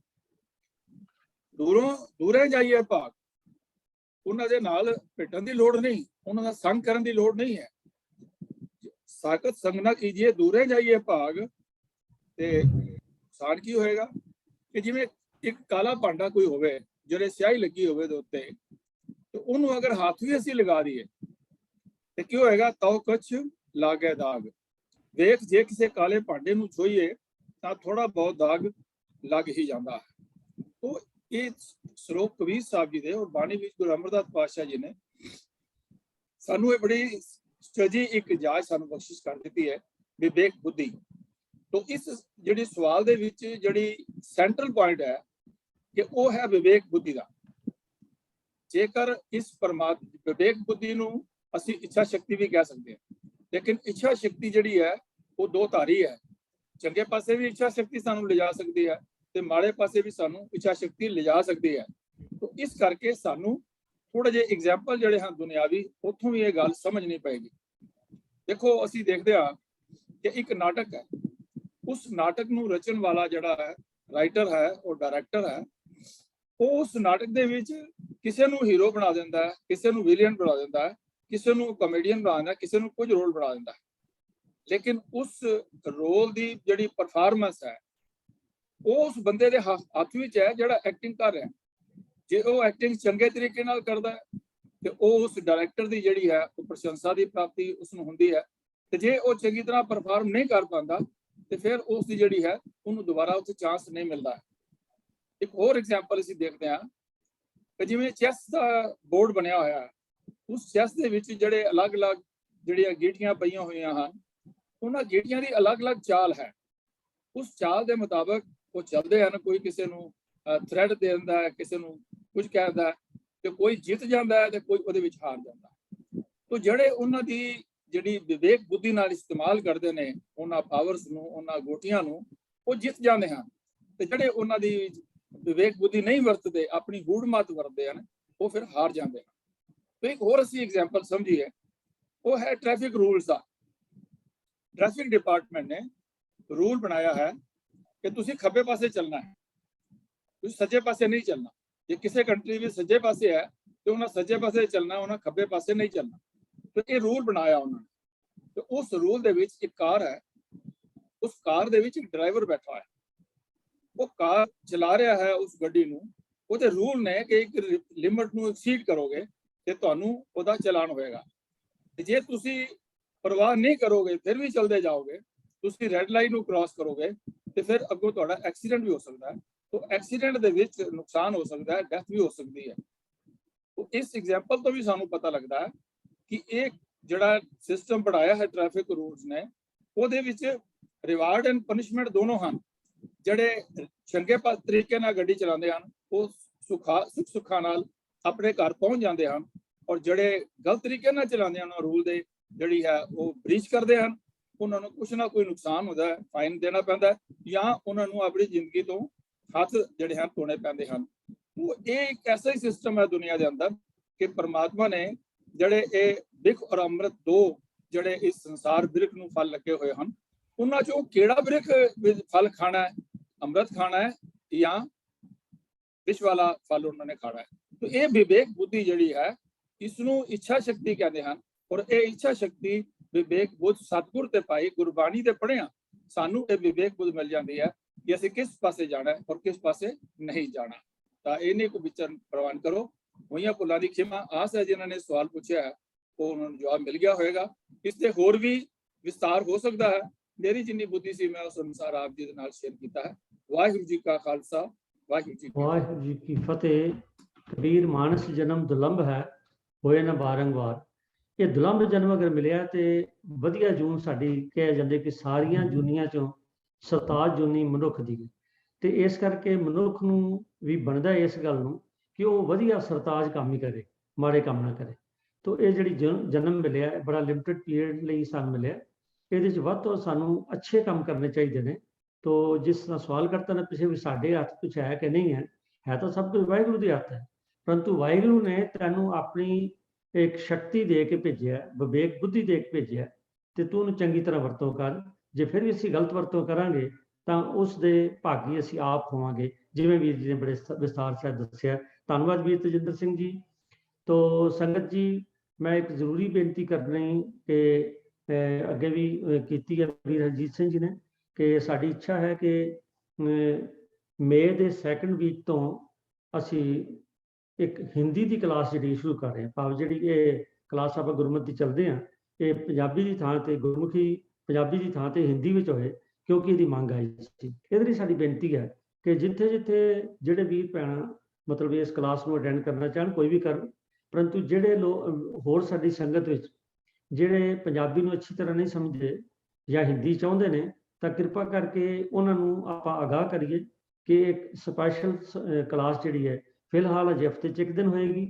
ਦੂਰੇ ਜਾਈਏ ਭਾਗ, ਉਹਨਾਂ ਦੇ ਨਾਲ ਭਿੱਟਣ ਦੀ ਲੋੜ ਨਹੀਂ, ਉਹਨਾਂ ਦਾ ਸੰਗ ਕਰਨ ਦੀ ਲੋੜ ਨਹੀਂ ਹੈ। ਸਾਖਤ ਸੰਗ ਨਾ ਕੀਜੀਏ ਦੂਰੇ ਜਾਈਏ ਭਾਗ, ਤੇ ਸਾਨ ਕੀ ਹੋਏਗਾ ਕਿ ਜਿਵੇਂ ਇੱਕ ਕਾਲਾ ਭਾਂਡਾ ਕੋਈ ਹੋਵੇ ਜਿਹੜੇ ਸਿਆਹੀ ਲੱਗੀ ਹੋਵੇ ਦੇ ਉੱਤੇ, ਤੇ ਉਹਨੂੰ ਅਗਰ ਹੱਥ ਵੀ ਅਸੀਂ ਲਗਾ ਦਈਏ ਤੇ ਕੀ ਹੋਏਗਾ, ਤਉ ਕੁਛ ਲਾਗੇ ਦਾਗ। ਵੇਖ ਜੇ ਕਿਸੇ ਕਾਲੇ ਭਾਂਡੇ ਨੂੰ ਛੋਈਏ ਤਾਂ ਥੋੜਾ ਬਹੁਤ ਦਾਗ ਲੱਗ ਹੀ ਜਾਂਦਾ ਹੈ। तो ਇਹ ਸ਼ਲੋਕ ਕਬੀਰ ਸਾਹਿਬ ਜੀ ਦੇ ਔਰ ਬਾਣੀ ਵਿੱਚ ਗੁਰੂ ਅਮਰਦਾਸ ਪਾਤਸ਼ਾਹ ਜੀ ਨੇ ਸਾਨੂੰ ਇਹ ਬੜੀ ਸਜੀ ਇੱਕ ਜਾਚ ਸਾਨੂੰ ਬਖਸ਼ਿਸ਼ ਕਰ ਦਿੱਤੀ ਹੈ, ਵਿਵੇਕ ਬੁੱਧੀ। तो ਇਸ ਜਿਹੜੀ ਸਵਾਲ ਦੇ ਵਿੱਚ ਜਿਹੜੀ ਸੈਂਟਰਲ ਪੁਆਇੰਟ ਹੈ ਕਿ ਉਹ ਹੈ ਵਿਵੇਕ ਬੁੱਧੀ ਦਾ। ਜੇਕਰ ਇਸ ਵਿਵੇਕ ਬੁੱਧੀ ਨੂੰ ਅਸੀਂ ਇੱਛਾ ਸ਼ਕਤੀ ਵੀ ਕਹਿ ਸਕਦੇ ਹਾਂ, ਲੇਕਿਨ ਇੱਛਾ ਸ਼ਕਤੀ ਜਿਹੜੀ ਹੈ ਉਹ ਦੋ ਧਾਰੀ ਹੈ। ਚੰਗੇ ਪਾਸੇ ਵੀ ਇੱਛਾ ਸ਼ਕਤੀ ਸਾਨੂੰ ਲਿਜਾ ਸਕਦੀ ਹੈ ਤੇ ਮਾੜੇ ਪਾਸੇ ਵੀ ਸਾਨੂੰ ਇੱਛਾ ਸ਼ਕਤੀ ਲਿਜਾ ਸਕਦੀ ਹੈ। तो ਇਸ ਕਰਕੇ ਸਾਨੂੰ ਥੋੜੇ ਜਿਹੇ ਐਗਜ਼ਾਮਪਲ ਜਿਹੜੇ ਹਨ ਦੁਨਿਆਵੀ, ਉੱਥੋਂ ਵੀ ਇਹ ਗੱਲ ਸਮਝਣੀ ਪਏਗੀ। ਦੇਖੋ ਅਸੀਂ ਦੇਖਦੇ ਹਾਂ ਕਿ ਇੱਕ ਨਾਟਕ ਹੈ, ਉਸ ਨਾਟਕ ਨੂੰ ਰਚਣ ਵਾਲਾ ਜਿਹੜਾ ਹੈ ਰਾਈਟਰ ਹੈ ਉਹ ਡਾਇਰੈਕਟਰ ਹੈ, ਉਹ ਉਸ ਨਾਟਕ ਦੇ ਵਿੱਚ ਕਿਸੇ ਨੂੰ ਹੀਰੋ ਬਣਾ ਦਿੰਦਾ ਹੈ, ਕਿਸੇ ਨੂੰ ਵਿਲੀਅਨ ਬਣਾ ਦਿੰਦਾ ਹੈ, ਕਿਸੇ ਨੂੰ ਕਾਮੇਡੀਅਨ ਬਣਾ ਦਿੰਦਾ, ਕਿਸੇ ਨੂੰ ਕੁਝ ਰੋਲ ਬਣਾ ਦਿੰਦਾ ਹੈ। ਲੇਕਿਨ ਉਸ ਰੋਲ ਦੀ ਜਿਹੜੀ ਪਰਫਾਰਮੈਂਸ ਹੈ ਉਹ ਉਸ ਬੰਦੇ ਦੇ ਹੱਥ ਵਿੱਚ ਹੈ ਜਿਹੜਾ ਐਕਟਿੰਗ ਕਰ ਰਿਹਾ। ਜੇ ਉਹ ਐਕਟਿੰਗ ਚੰਗੇ ਤਰੀਕੇ ਨਾਲ ਕਰਦਾ ਹੈ ਤੇ ਉਹ ਉਸ ਡਾਇਰੈਕਟਰ ਦੀ ਜਿਹੜੀ ਹੈ ਉਹ ਪ੍ਰਸ਼ੰਸਾ ਦੀ ਪ੍ਰਾਪਤੀ ਉਸ ਨੂੰ ਹੁੰਦੀ ਹੈ, ਤੇ ਜੇ ਉਹ ਚੰਗੀ ਤਰ੍ਹਾਂ ਪਰਫਾਰਮ ਨਹੀਂ ਕਰ ਪਾਉਂਦਾ ਤੇ ਫਿਰ ਉਸ ਦੀ ਜਿਹੜੀ ਹੈ ਉਹਨੂੰ ਦੁਬਾਰਾ ਉੱਥੇ ਚਾਂਸ ਨਹੀਂ ਮਿਲਦਾ। ਇੱਕ ਹੋਰ ਐਗਜ਼ਾਮਪਲ ਅਸੀਂ ਦੇਖਦੇ ਹਾਂ ਕਿ ਜਿਵੇਂ ਚੈਸ ਦਾ ਬੋਰਡ ਬਣਿਆ ਹੋਇਆ ਹੈ, ਉਸ ਚੈਸ ਦੇ ਵਿੱਚ ਜਿਹੜੇ ਅਲੱਗ-ਅਲੱਗ ਜਿਹੜੀਆਂ ਗੀਟੀਆਂ ਪਈਆਂ ਹੋਈਆਂ ਹਨ, ਉਹਨਾਂ ਗੀਟੀਆਂ ਦੀ ਅਲੱਗ-ਅਲੱਗ ਚਾਲ ਹੈ। ਉਸ ਚਾਲ ਦੇ ਮੁਤਾਬਕ ਉਹ ਚੱਲਦੇ ਹਨ, ਕੋਈ ਕਿਸੇ ਨੂੰ ਥ੍ਰੈਡ ਦੇ ਦਿੰਦਾ ਹੈ, ਕਿਸੇ ਨੂੰ ਕੁਝ ਕਹਿੰਦਾ ਹੈ, ਤੇ ਕੋਈ ਜਿੱਤ ਜਾਂਦਾ ਹੈ ਤੇ ਕੋਈ ਉਹਦੇ ਵਿੱਚ ਹਾਰ ਜਾਂਦਾ ਹੈ। तो ਜਿਹੜੇ ਉਹਨਾਂ ਦੀ ਜਿਹੜੀ ਵਿਵੇਕ ਬੁੱਧੀ ਨਾਲ ਇਸਤੇਮਾਲ ਕਰਦੇ ਨੇ ਉਹਨਾਂ ਪਾਵਰਸ ਨੂੰ, ਉਹਨਾਂ ਗੋਟੀਆਂ ਨੂੰ, ਉਹ ਜਿੱਤ ਜਾਂਦੇ ਹਨ, ਤੇ ਜਿਹੜੇ ਉਹਨਾਂ ਦੀ ਵਿਵੇਕ ਬੁੱਧੀ ਨਹੀਂ ਵਰਤਦੇ, ਆਪਣੀ ਹੂੜਮਤ ਵਰਤਦੇ ਹਨ, ਉਹ ਫਿਰ ਹਾਰ ਜਾਂਦੇ ਹਨ। तो एक और ਅਸੀਂ ਐਗਜ਼ਾਮਪਲ ਸਮਝੀਏ, ਉਹ ਹੈ ਟ੍ਰੈਫਿਕ ਰੂਲਸ ਦਾ। ਟ੍ਰੈਫਿਕ ਡਿਪਾਰਟਮੈਂਟ ਨੇ ਰੂਲ ਬਣਾਇਆ ਹੈ ਕਿ ਤੁਸੀਂ ਖੱਬੇ ਪਾਸੇ ਚੱਲਣਾ ਹੈ, ਤੁਸੀਂ ਸੱਜੇ ਪਾਸੇ ਨਹੀਂ ਚੱਲਣਾ। ਜੇ ਕਿਸੇ ਕੰਟਰੀ ਵਿੱਚ ਸੱਜੇ ਪਾਸੇ ਹੈ ਤੇ ਉਹਨਾਂ ਸੱਜੇ ਪਾਸੇ ਚੱਲਣਾ, ਉਹਨਾਂ ਖੱਬੇ ਪਾਸੇ ਨਹੀਂ ਚੱਲਣਾ। ਤੇ ਇਹ ਰੂਲ ਬਣਾਇਆ ਉਹਨਾਂ ਨੇ। ਤੇ ਉਸ ਰੂਲ ਦੇ ਵਿੱਚ ਇੱਕ ਕਾਰ ਹੈ, ਉਸ ਕਾਰ ਦੇ ਵਿੱਚ ਇੱਕ ਡਰਾਈਵਰ ਬੈਠਾ ਹੈ, ਉਹ ਕਾਰ ਚਲਾ ਰਿਹਾ ਹੈ ਉਸ ਗੱਡੀ ਨੂੰ। ਉਹਦੇ ਰੂਲ ਨੇ ਕਿ ਇੱਕ ਲਿਮਟ ਨੂੰ ਐਕਸੀਡ ਕਰੋਗੇ ਤੇ ਤੁਹਾਨੂੰ ਉਹਦਾ ਚਲਾਨ ਹੋਏਗਾ, ਤੇ ਜੇ ਤੁਸੀਂ ਪਰਵਾਹ ਨਹੀਂ ਕਰੋਗੇ ਫਿਰ ਵੀ ਚਲਦੇ ਜਾਓਗੇ, ਤੁਸੀਂ ਰੈੱਡ ਲਾਈਨ ਨੂੰ ਕ੍ਰਾਸ ਕਰੋਗੇ ਤੇ ਫਿਰ ਅੱਗੋਂ ਤੁਹਾਡਾ ਐਕਸੀਡੈਂਟ ਵੀ ਹੋ ਸਕਦਾ ਹੈ, तो एक्सीडेंट ਦੇ ਵਿੱਚ ਨੁਕਸਾਨ ਹੋ ਸਕਦਾ ਹੈ, ਡੈਥ ਵੀ ਹੋ ਸਕਦੀ ਹੈ। तो इस एग्जाम्पल तो भी सानू पता लगता है कि एक जड़ा सिस्टम बनाया है ट्रैफिक रूल्स ने, ਉਹਦੇ ਵਿੱਚ ਰਿਵਾਰਡ ਐਂਡ ਪਨਿਸ਼ਮੈਂਟ ਦੋਨੋਂ ਹਨ। ਜਿਹੜੇ ਚੰਗੇ ਤਰੀਕੇ ਨਾਲ ਗੱਡੀ ਚਲਾਉਂਦੇ ਹਨ ਉਹ ਸੁੱਖਾਂ ਨਾਲ ਆਪਣੇ ਘਰ ਪਹੁੰਚ ਜਾਂਦੇ ਹਨ, ਔਰ ਜਿਹੜੇ ਗਲਤ ਤਰੀਕੇ ਨਾਲ ਚਲਾਉਂਦੇ ਹਨ ਰੂਲ ਦੇ ਜਿਹੜੀ ਹੈ ਉਹ ਬ੍ਰੀਚ ਕਰਦੇ ਹਨ, ਉਹਨਾਂ ਨੂੰ ਕੁਛ ਨਾ ਕੋਈ ਨੁਕਸਾਨ ਹੁੰਦਾ ਹੈ, ਫਾਈਨ ਦੇਣਾ ਪੈਂਦਾ ਜਾਂ ਉਹਨਾਂ ਨੂੰ ਆਪਣੀ ਜ਼ਿੰਦਗੀ ਤੋਂ ਹੱਥ ਜਿਹੜੇ ਹਨ ਧੋਣੇ ਪੈਂਦੇ ਹਨ। ਉਹ ਇਹ ਇੱਕ ਐਸਾ ਹੀ ਸਿਸਟਮ ਹੈ ਦੁਨੀਆ ਦੇ ਅੰਦਰ ਕਿ ਪਰਮਾਤਮਾ ਨੇ ਜਿਹੜੇ ਇਹ ਬਿਰਖ ਔਰ ਅੰਮ੍ਰਿਤ ਦੋ ਜਿਹੜੇ ਇਸ ਸੰਸਾਰ ਬਿਰਖ ਨੂੰ ਫਲ ਲੱਗੇ ਹੋਏ ਹਨ, ਉਹਨਾਂ ਚੋਂ ਕਿਹੜਾ ਬਿਰਖ ਫਲ ਖਾਣਾ ਹੈ, ਅੰਮ੍ਰਿਤ ਖਾਣਾ ਹੈ ਜਾਂ ਵਿਸ਼ ਵਾਲਾ ਫਲ ਉਹਨਾਂ ਨੇ ਖਾਣਾ ਹੈ। तो ये विवेक बुद्धि जड़ी है, इसनू इच्छा शक्ति कहते हैं, और ये इच्छा शक्ति विवेक बुद्ध सतगुर ते पाई गुरबाणी ते पढ़िया सानू ये विवेक बुद्ध मिल जाती है कि असीं किस पासे जाना है और किस पासे नहीं जाना। तो इन्हें को विचरण प्रवान करो। होइयां भुलां दी खिमा। आस है जिन्होंने सवाल पूछा है वो उन्होंने जवाब मिल गया होगा। इससे होर भी विस्तार हो सकता है। मेरी जिन्नी बुद्धि सी मैं उस अनुसार आप जी दे नाल शेयर किया है। वाहिगुरू जी का खालसा, वाहिगुरू जी की फतेह। कबीर मानस जन्म दुलंभ है, होए ना बारंबार। ये दुलंभ जन्म अगर मिलिया तो वधिया जून साडी कह जाते कि सारिया जूनिया चों सरताज जूनी मनुख दी। तो इस करके मनुख नूं भी बनता इस गल नूं कि वह वधिया सरताज काम ही करे, माड़े काम ना करे। तो ये जिहड़ी जन्म मिलिया बड़ा लिमिटेड पीरियड लई सानूं मिलिया, इहदे च वध तों सानूं अच्छे काम करने चाहिए ने। तो जिस तरह सवाल करता ने पिछे भी साडे हत्थ कुछ है कि नहीं है तो सब कुछ वाहिगुरू दे हत्थ है। परंतु वाहिगुरू ने तैनूं अपनी एक शक्ति दे के भेजिया, विवेक बुद्धि दे के भेजिया, तो तू उहनूं चंगी तरह वरतों कर। जे फिर भी असीं गलत वरतों करांगे तां उस दे भागी असीं आप होवांगे, जिवें वीर जी ने बड़े विस्तार से दस्सिया। धन्नवाद वीर तजिंदर सिंह जी। तो संगत जी मैं एक जरूरी बेनती करनी कि अगे भी कीती है वीर हरजीत सिंह जी ने कि साडी इच्छा है कि मई के सैकंड वीक तो असीं एक हिंदी की क्लास जी शुरू कर रहे हैं। भाव जी ये क्लास आप गुरमत चलते हैं, ये पंजाबी की थां ते गुरमुखी पंजाबी की थां ते हिंदी में होए, क्योंकि ये मंग आई सी। इहदे साडी बेनती है कि जिथे जिथे जिहड़े वीर भैन मतलब इस क्लास में अटेंड करना चाहन कोई भी कर, परंतु जिहड़े लोग होर साडी संगत विच जिहड़े पंजाबी नूं अच्छी तरह नहीं समझते या हिंदी चाहुंदे ने, तां किरपा करके उन्हां नूं आपां आगाह करिए कि एक स्पैशल क्लास जिहड़ी है फिलहाल अजे हफ्ते च एक दिन होएगी।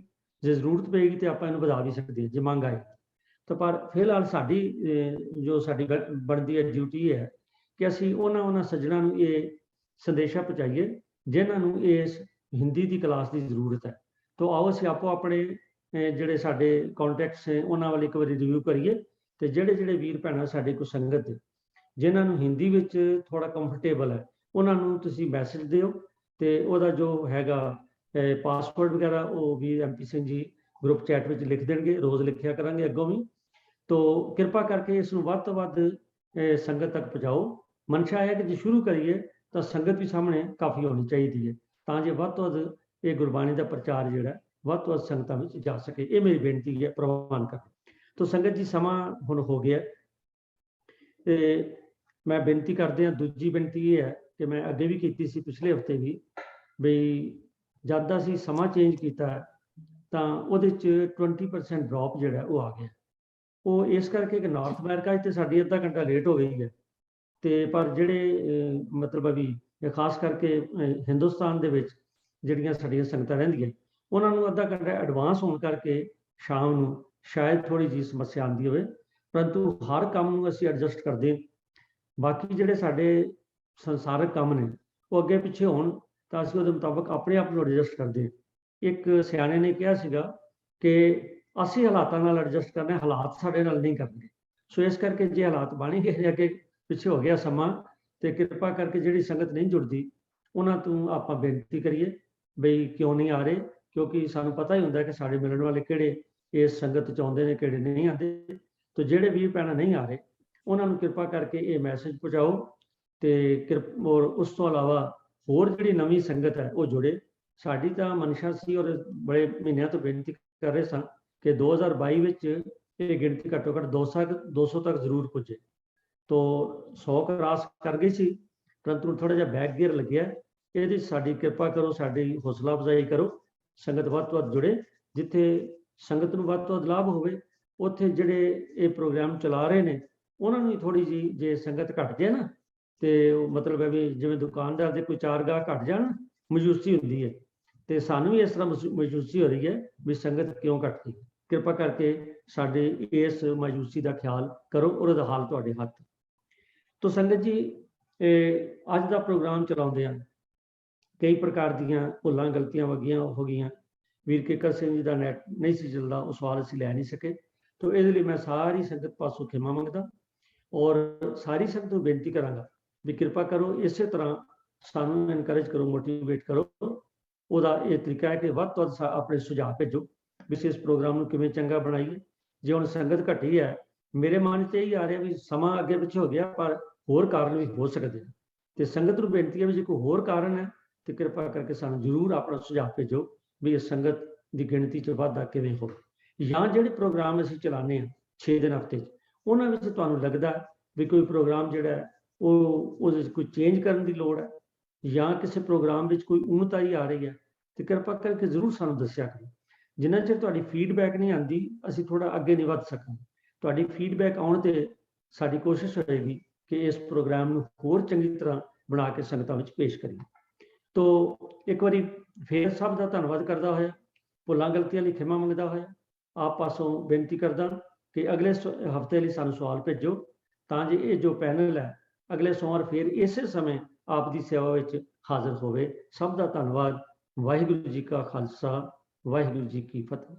जे जरूरत पेगी तो आप इन्हूं वधा भी सकते हैं जे मंग आए तो। पर फिलहाल साडी जो साडी बनती है ड्यूटी है कि असीं उन्हां सज्जणां नूं ये संदेशा पहुँचाइए जिन्हां नूं इस हिंदी की क्लास की जरूरत है। तो आओ असीं आपो अपने जिहड़े साडे कॉन्टैक्ट्स हैं उन्हां वाल एक बारी रिव्यू करिए। तो जिहड़े जिहड़े वीर भैणां साडे कोल संगत जिन्हां नूं हिंदी विच थोड़ा कंफर्टेबल है उन्हां नूं तुसीं मैसेज दिओ, तो उहदा जो हैगा पासवर्ड वगैरह वो भी MP Singh ji group chat में लिख देंगे, रोज़ लिखिया करांगे अगों भी। तो कृपा करके इसनूं वध तों वध संगत तक पहुँचाओ। मनशा है कि जो शुरू करिए तो संगत भी सामने काफ़ी होनी चाहिए है, तां जे वध तों वध ये गुरबाणी का प्रचार जिहड़ा वध तों वध संगतां विच जा सके। ये मेरी बेनती है प्रवान कर। तो संगत जी समा हुण हो गया, ते मैं बेनती करदे हां। दूजी बेनती ये है कि मैं अगे भी कीती सी पिछले हफ्ते भी बई जद असीं समा चेंज किया तां उहदे च 20% ड्रॉप जिहड़ा वो आ गया। वो इस करके कि नॉर्थ अमेरिका तो साडी अद्धा घंटा लेट हो गई है, तो पर जिहड़े मतलब अभी खास करके हिंदुस्तान दे विच जिहड़ियां साडीआं संगतां रहिंदियां उन्हां नूं अद्धा घंटा एडवांस होण करके शाम नूं शायद थोड़ी जी समस्या आती होवे, परंतु हर काम नूं असीं एडजस्ट करदे। बाकी जिहड़े साडे संसारक काम ने वो अगे पिछे होण तो असीं उहदे मुताबक अपने आप को एडजस्ट करते। एक सियाणे ने कहा सीगा कि असीं हालातां नाल एडजस्ट करना, हालात साडे नाल नहीं करने। सो इस करके जे हालात बन गए अगे पिछे हो गया समा, तो कृपा करके जिहड़ी संगत नहीं जुड़ती उन्हां तों आपां बेनती करिए बई क्यों नहीं आ रहे, क्योंकि सानूं पता ही हुंदा कि साडे मिलण वाले किहड़े इस संगत च आउंदे ने किहड़े नहीं आते। तो जिहड़े वीर भैणां नहीं आ रहे उन्हां नूं कृपा करके ये मैसेज पहुँचाओ, तो और उस तो इलावा होर जिहड़ी नवीं संगत है वो जुड़े। साडी तां मनशा सी और बड़े महीनों तो बेनती कर रहे सन कि 2022 विच ये गिनती घट्टो घट्ट 200 तक जरूर पुजे। तो 100 क्रॉस कर गई सी, परंतु थोड़ा जिहा बैक गियर लग्या ਇਹਦੀ ਸਾਡੀ ਕਿਰਪਾ ਕਰੋ, ਸਾਡੀ ਹੌਸਲਾ ਅਫਜ਼ਾਈ ਕਰੋ, ਸੰਗਤ ਵੱਧ ਤੋਂ ਵੱਧ ਜੁੜੇ। ਜਿੱਥੇ ਸੰਗਤ ਨੂੰ ਵੱਧ ਤੋਂ ਵੱਧ ਲਾਭ ਹੋਵੇ, ਉੱਥੇ ਜਿਹੜੇ ਇਹ ਪ੍ਰੋਗਰਾਮ ਚਲਾ ਰਹੇ ਨੇ ਉਹਨਾਂ ਨੂੰ ਥੋੜੀ ਜਿਹੀ ਜੇ ਸੰਗਤ ਘਟ ਜਾਏ ਨਾ, ਤੇ ਉਹ ਮਤਲਬ ਹੈ ਵੀ ਜਿਵੇਂ ਦੁਕਾਨਦਾਰ ਦੇ ਕੋਈ 4 ਗਾਹਕ ਘਟ ਜਾਣ, ਮਯੂਸੀ ਹੁੰਦੀ ਹੈ, ਤੇ ਸਾਨੂੰ ਵੀ ਇਸ ਤਰ੍ਹਾਂ ਮਯੂਸੀ ਹੋ ਰਹੀ ਹੈ ਵੀ ਸੰਗਤ ਕਿਉਂ ਘਟ ਗਈ। ਕਿਰਪਾ ਕਰਕੇ ਸਾਡੇ ਇਸ ਮਾਯੂਸੀ ਦਾ ਖਿਆਲ ਕਰੋ, ਉਹਦਾ ਹਾਲ ਤੁਹਾਡੇ ਹੱਥ। ਤੋ ਸੰਗਤ ਜੀ, ਅੱਜ ਦਾ ਪ੍ਰੋਗਰਾਮ ਚਲਾਉਂਦੇ ਆ ਕਈ ਪ੍ਰਕਾਰ ਦੀਆਂ ਭੁੱਲਾਂ ਗਲਤੀਆਂ ਹੋ ਗਈਆਂ। ਵੀਰ ਕੇਕਰ ਸਿੰਘ ਜੀ ਦਾ ਨੈਟ ਨਹੀਂ ਸੀ ਚੱਲਦਾ, ਉਹ ਸਵਾਲ ਅਸੀਂ ਲੈ ਨਹੀਂ ਸਕੇ। ਤੋ ਇਹਦੇ ਲਈ ਮੈਂ ਸਾਰੀ ਸੰਗਤ ਪਾਸੋਂ ਖਿਮਾ ਮੰਗਦਾ, ਔਰ ਸਾਰੀ ਸੰਗਤ ਨੂੰ ਬੇਨਤੀ ਕਰਾਂਗਾ ਵੀ ਕਿਰਪਾ ਕਰੋ ਇਸੇ ਤਰ੍ਹਾਂ ਸਾਨੂੰ ਇਨਕਰੇਜ ਕਰੋ, ਮੋਟੀਵੇਟ ਕਰੋ। ਉਹਦਾ ਇਹ ਤਰੀਕਾ ਹੈ ਕਿ ਵੱਧ ਤੋਂ ਵੱਧ ਆਪਣੇ ਸੁਝਾਅ ਭੇਜੋ ਵੀ ਇਸ ਪ੍ਰੋਗਰਾਮ ਨੂੰ ਕਿਵੇਂ ਚੰਗਾ ਬਣਾਈਏ। ਜੇ ਹੁਣ ਸੰਗਤ ਘਟੀ ਹੈ, ਮੇਰੇ ਮਨ 'ਚ ਇਹੀ ਆ ਰਿਹਾ ਵੀ ਸਮਾਂ ਅੱਗੇ ਪਿੱਛੇ ਹੋ ਗਿਆ, ਪਰ ਹੋਰ ਕਾਰਨ ਵੀ ਹੋ ਸਕਦੇ ਨੇ, ਤੇ ਸੰਗਤ ਨੂੰ ਬੇਨਤੀ ਹੈ ਵੀ ਜੇ ਕੋਈ ਹੋਰ ਕਾਰਨ ਹੈ ਤੇ ਕਿਰਪਾ ਕਰਕੇ ਸਾਨੂੰ ਜ਼ਰੂਰ ਆਪਣਾ ਸੁਝਾਅ ਭੇਜੋ ਵੀ ਇਸ ਸੰਗਤ ਦੀ ਗਿਣਤੀ 'ਚ ਵਾਧਾ ਕਿਵੇਂ ਹੋਵੇ। ਜਾਂ ਜਿਹੜੇ ਪ੍ਰੋਗਰਾਮ ਅਸੀਂ ਚਲਾਉਂਦੇ ਹਾਂ 6 ਦਿਨ ਹਫ਼ਤੇ 'ਚ, ਉਹਨਾਂ ਵਿੱਚ ਤੁਹਾਨੂੰ ਲੱਗਦਾ ਵੀ ਕੋਈ ਪ੍ਰੋਗਰਾਮ ਜਿਹੜਾ ਹੈ ਉਹਦੇ 'ਚ ਕੋਈ ਚੇਂਜ ਕਰਨ ਦੀ ਲੋੜ ਹੈ, ਜਾਂ ਕਿਸੇ ਪ੍ਰੋਗਰਾਮ ਵਿੱਚ ਕੋਈ ਉਣਤਾਈ ਆ ਰਹੀ ਹੈ, ਤੇ ਕਿਰਪਾ ਕਰਕੇ ਜ਼ਰੂਰ ਸਾਨੂੰ ਦੱਸਿਆ ਕਰੋ। ਜਿੰਨਾ ਚਿਰ ਤੁਹਾਡੀ ਫੀਡਬੈਕ ਨਹੀਂ ਆਉਂਦੀ, ਅਸੀਂ ਥੋੜਾ ਅੱਗੇ ਨਹੀਂ ਵੱਧ ਸਕਾਂਗੇ। ਤੁਹਾਡੀ ਫੀਡਬੈਕ ਆਉਣ ਤੇ ਸਾਡੀ ਕੋਸ਼ਿਸ਼ ਹੋਏਗੀ ਕਿ ਇਸ ਪ੍ਰੋਗਰਾਮ ਨੂੰ ਹੋਰ ਚੰਗੀ ਤਰ੍ਹਾਂ ਬਣਾ ਕੇ ਸੰਗਤਾਂ ਵਿੱਚ ਪੇਸ਼ ਕਰੀਏ। ਤੋ ਇੱਕ ਵਾਰੀ ਫੇਰ ਸਭ ਦਾ ਧੰਨਵਾਦ ਕਰਦਾ ਹੋਇਆ, ਭੁੱਲਾਂ ਗਲਤੀਆਂ ਲਈ ਖਿਮਾ ਮੰਗਦਾ ਹੋਇਆ, ਆਪ ਪਾਸੋਂ ਬੇਨਤੀ ਕਰਦਾ ਕਿ ਅਗਲੇ ਹਫ਼ਤੇ ਲਈ ਸਾਨੂੰ ਸਵਾਲ ਭੇਜੋ, ਤਾਂ ਜੇ ਇਹ ਜੋ ਪੈਨਲ ਹੈ ਅਗਲੇ ਸੋਮਵਾਰ ਫੇਰ ਇਸੇ ਸਮੇਂ ਆਪ ਦੀ ਸੇਵਾ ਵਿੱਚ ਹਾਜ਼ਰ ਹੋਵੇ। ਸਭ ਦਾ ਧੰਨਵਾਦ। ਵਾਹਿਗੁਰੂ ਜੀ ਕਾ ਖਾਲਸਾ, ਵਾਹਿਗੁਰੂ ਜੀ ਕੀ ਫਤਿਹ।